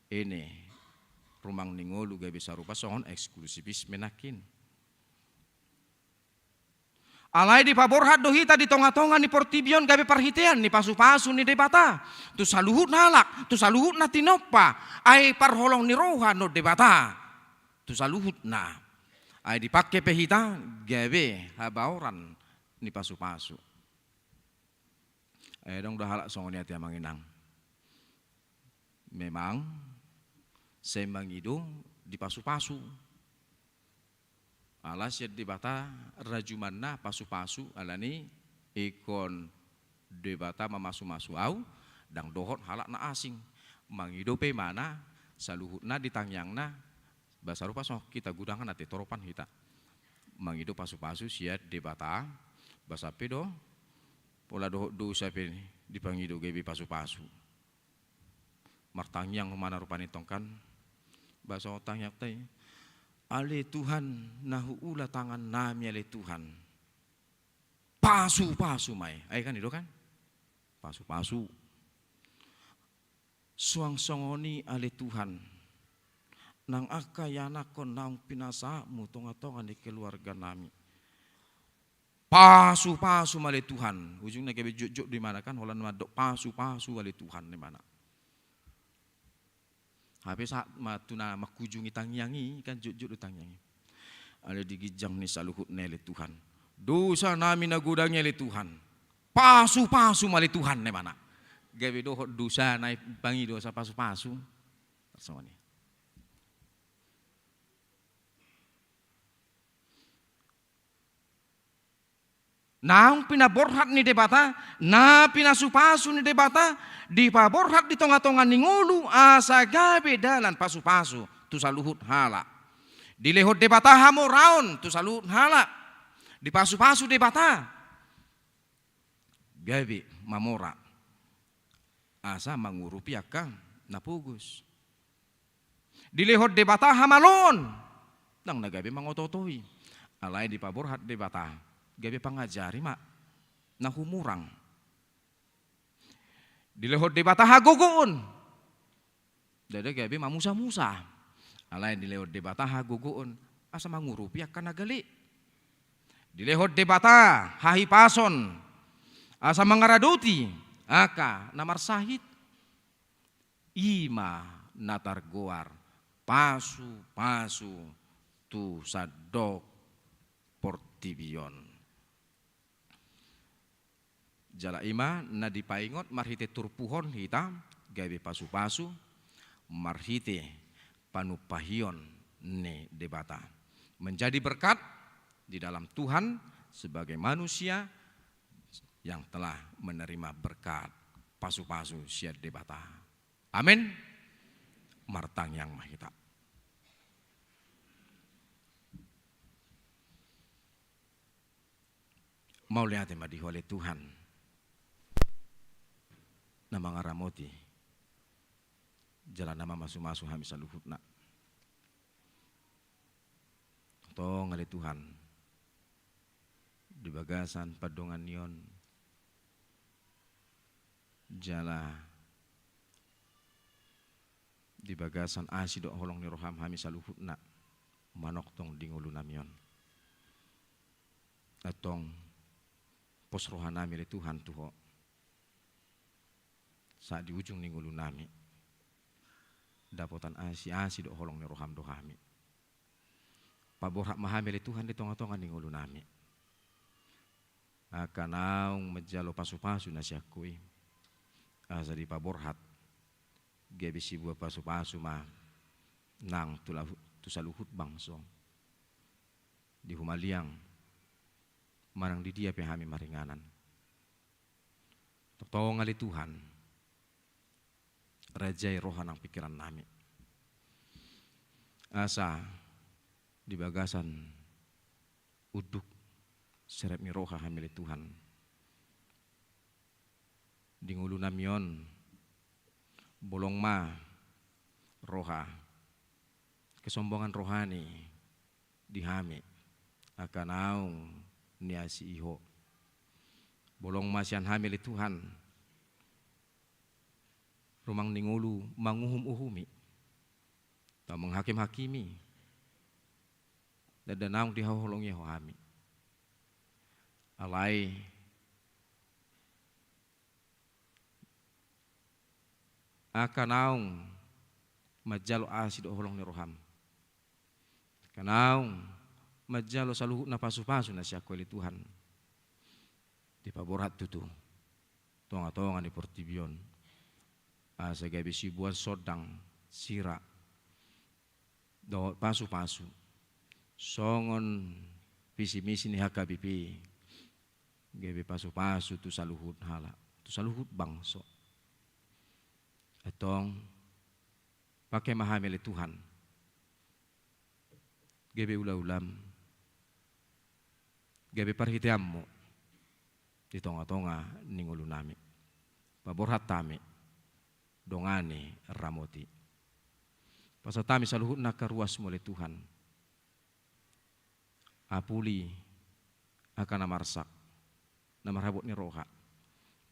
ene rumang ningolu gabe sarupa songon eksklusifis menakin. Alai di paborhat dohita di tonga-tonga ni portibion gabe parhitean ni pasu-pasu ni debata. Tu saluhut nalak, tu saluhut na tinopa, ai parholong ni roha no debata. Tu saluhut na. Ai dipakai pehita gabe habauran ni pasu-pasu. Dong dah halak songon ya tiang manginang. Memang sembang hidup di pasu-pasu. Alas ya debata rajumanna pasu-pasu alani ikon debata mamasu-masu au dang dohot halak na asing. Manghidupe mana saluhutna ditangyangna bahasa rupa so kita gudangan ate toropan kita. Manghidup pasu-pasu siat debata bahasa pedo pola dohot do sape dipanghidup gabe pasu-pasu. Martangyang mana rupani tongkan bahasa otangyak teh ale Tuhan nahu ula tangan nami ale Tuhan pasu-pasu mai ai kan itu kan pasu-pasu suang songoni ale Tuhan nang akayana kon nang pinasa mu tonga-tonga di keluarga nami pasu-pasu ale Tuhan ujungnya kebe juk di mana kan holan madok pasu-pasu ale Tuhan di mana. Habis saat matuna makujungi tangyangi kan jujur tangyangi. Ada digijang ni saluhut nele Tuhan. Dosa nami nagudangnya le Tuhan. Pasu-pasu mali Tuhan ne mana. Gawe dohot dosa naik bangi dosa pasu-pasu. Semua ni. Naung pinaborhat ni debata, na pinasupasu ni debata, di paborhat di tonga-tonga ni ngulu asa gabe dalan pasu-pasu tu saluhut hala. Di lehot debata hamoraon tu saluhut hala. Di pasu-pasu debata gabe mamora. Asa mangurupi akang napugus. Di lehot debata hamalon nang nagabe mangototoi. Alai di paborhat debata gabe pangajari mak nahumurang di lehot debata hagogoon dada gabe mamusa-musa alai di lehot debata hagogoon asa mangurupi akan nagali di lehot debata hahipason asa mangaraduti aka namar sahid ima natar goar pasu-pasu tu sadok portibion jala ima na dipaingot marhite turpuhon hitam gawe pasu-pasu marhite panupahion ne debata menjadi berkat di dalam Tuhan sebagai manusia yang telah menerima berkat pasu-pasu siat debata. Amin. Martang yang mahita. Mau lihat yang oleh Tuhan. Nama ngaramoti jalan nama masu-masu hamisa luhutna tong ale Tuhan di bagasan padongan nion jala di bagasan asidok holong ni roham hamisa luhutna manok tong dingulu namion atong pos rohanami le Tuhan tuho saat di ujung ninggulu nami dapotan asi dok holong ni roham dohami paborhak mahamili Tuhan di tonga-tonga ninggulu nami akanaung menjalo pasu-pasu nasyakui asa di paborhat gabe si buah pasu-pasu ma nang tu saluhut bangso di humaliang marang di dia pehami maringanan tong ali Tuhan rajai rohanang pikiran nami asa di bagasan uduk seret miroha hamili Tuhan. Di ngulu namion bolong ma roha kesombongan rohani dihami akan naung niasi iho bolong ma sian hamili Tuhan rumang ningulu manguhum uhumi tak menghakim-hakimi dan naung dihaholongi hohami alai akan naung majalo asid oholong ni roham kanaung majalo saluhut na pasu-pasu na siya kuali Tuhan di paborat tutu tonga-tonga di portibion asa gabi sibuan sodang sira do pasu-pasu songon visi-misi ni hakabipi gabi pasu-pasu tu saluhut hala tu saluhut bangso atong pakai mahamili Tuhan gebe ulam gebe parhitiammo di tonga-tonga ningulu nami paborhat tami dongane ramoti pasatami saluhut nakaruas mulai Tuhan apuli akan namarsak namarhabot ni roha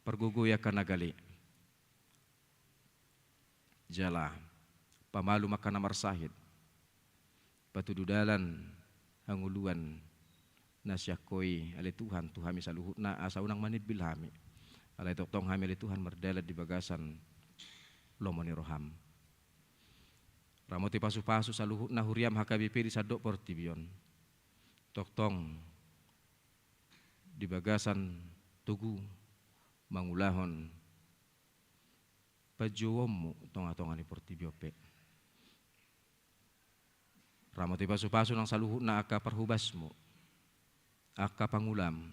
pergugoy akan nagali jala pamalu makan namar sahid patududalan hanguluan nasyakoi ali Tuhan tuhami saluhut na asa unang manid bilhami alai toktong hami ali Tuhan merdalat di bagasan lomoni roham ramoti pasu-pasu saluhut na huriam hakabipi di sadok portibion toktong di bagasan tugu mangulahon pajuwommu tonga-tonga ni portibiope ramoti pasu-pasu nang saluhut na aka parhubasmu aka pangulam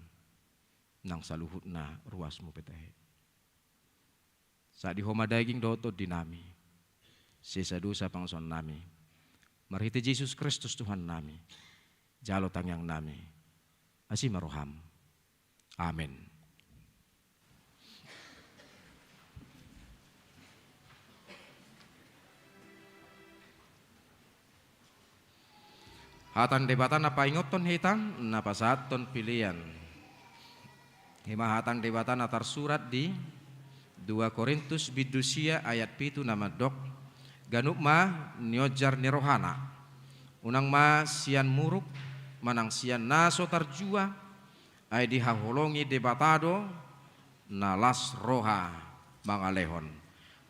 nang saluhut na ruasmu petahe saat di homa daging doto dinami sisa dosa pangson nami marhiti Yesus Kristus Tuhan nami jalo tangyang nami asimaroham amin. Hatan debatan apa ingoton hitang napa saton pilihan. Hima hatan debatan atar surat di 2 Korintus bidusia ayat 7 nama dok ganuk ma niojar nirohana unang ma sian muruk manang sian naso tarjua ay dihaholongi debatado nalas roha mangalehon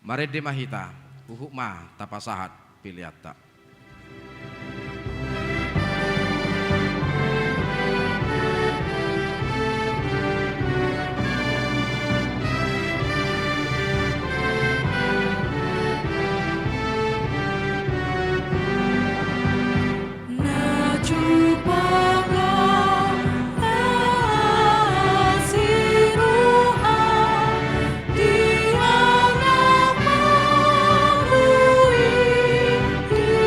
mare demahita uhuk ma tapasahat piliata. Di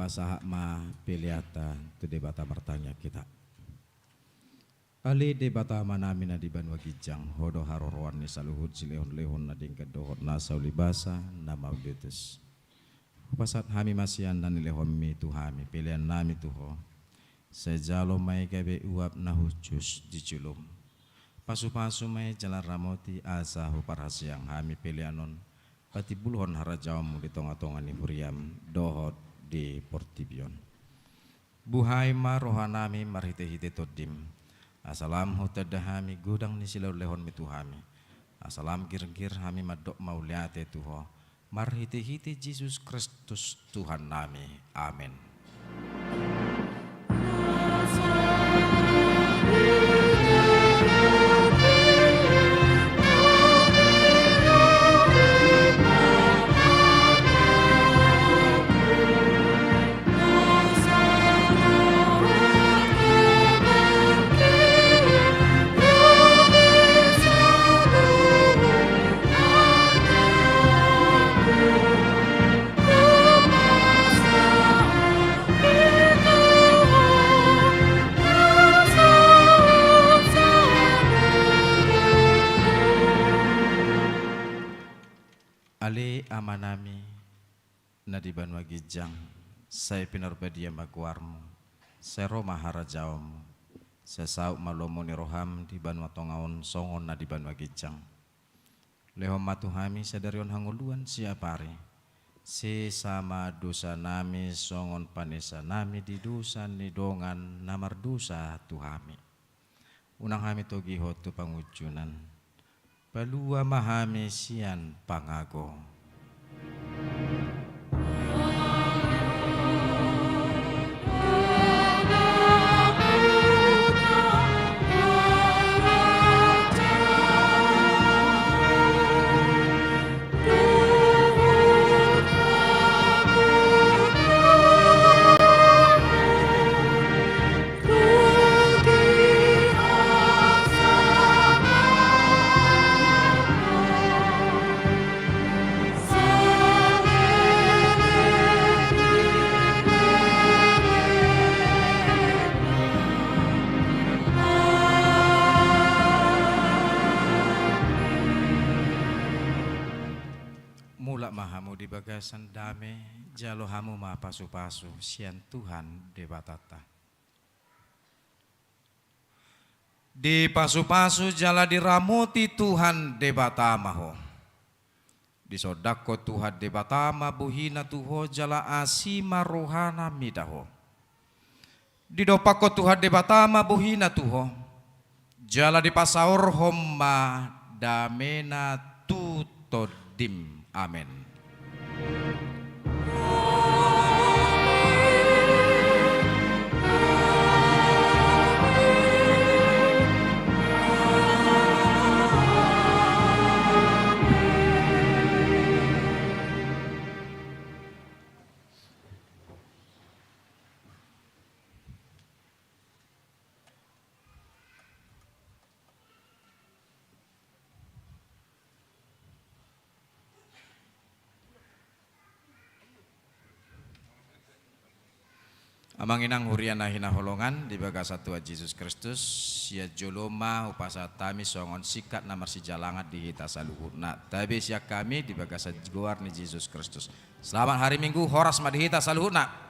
pasahak ma peliata tu debata bertanya kita. Ali debata manamina di Banua Gijang hodo harorwan ni saluhut silehon-lehon na dingkat dohot na saulibasa na maulitus. Pasat hami masian dan nilehon mi tuhami pilihan nami tuho. Sejalo mai gabe uap na hucus di culum. Pasu-pasu mai jalan ramoti asa huparhasiang hami pilihanon. Pati buluhon harajawmu di tonga-tonga ni huriam dohot di Portibion. Buhai ma rohanami marhite-hite todim. Asalam hutadahami gudang ni silau lehon mituhami. Asalam gir-gir hami madok mauliate tuho. Marhite-hite Yesus Kristus Tuhan nami. Amin. Ali amanami na di Banua Gijang, saya pinarbadia magwarmu, saya Roma harajawmu, saya sauk malomo ni roham di Banua Tongaon songon na di Banua Gijang. Lehom matuhami sadarion hanguluan siapari, si sama dosa nami songon panesa nami di dosa ni dongan namar dosa tuhami. Unang hami togiho tu pangujunan. Palua mahami sian pangago. Mahamu di bagasan dame jalo hamu ma pasu-pasu sian Tuhan debatata. Di pasu-pasu jala diramoti Tuhan debatamaho. Di sodako Tuhan debatama buhina tuho jala asima rohana midaho. Di dopako Tuhan debatama buhina tuho jala di pasaur homma damena tutodim. Amin. Amanginang hurian hina holongan di bagasa Tuhan Yesus Kristus sia joloma upasa tami songon sikat namar si jalangat di hita saluhurna tabi sia kami di bagasa guar ni Yesus Kristus. Selamat hari Minggu horas madihita saluhurna.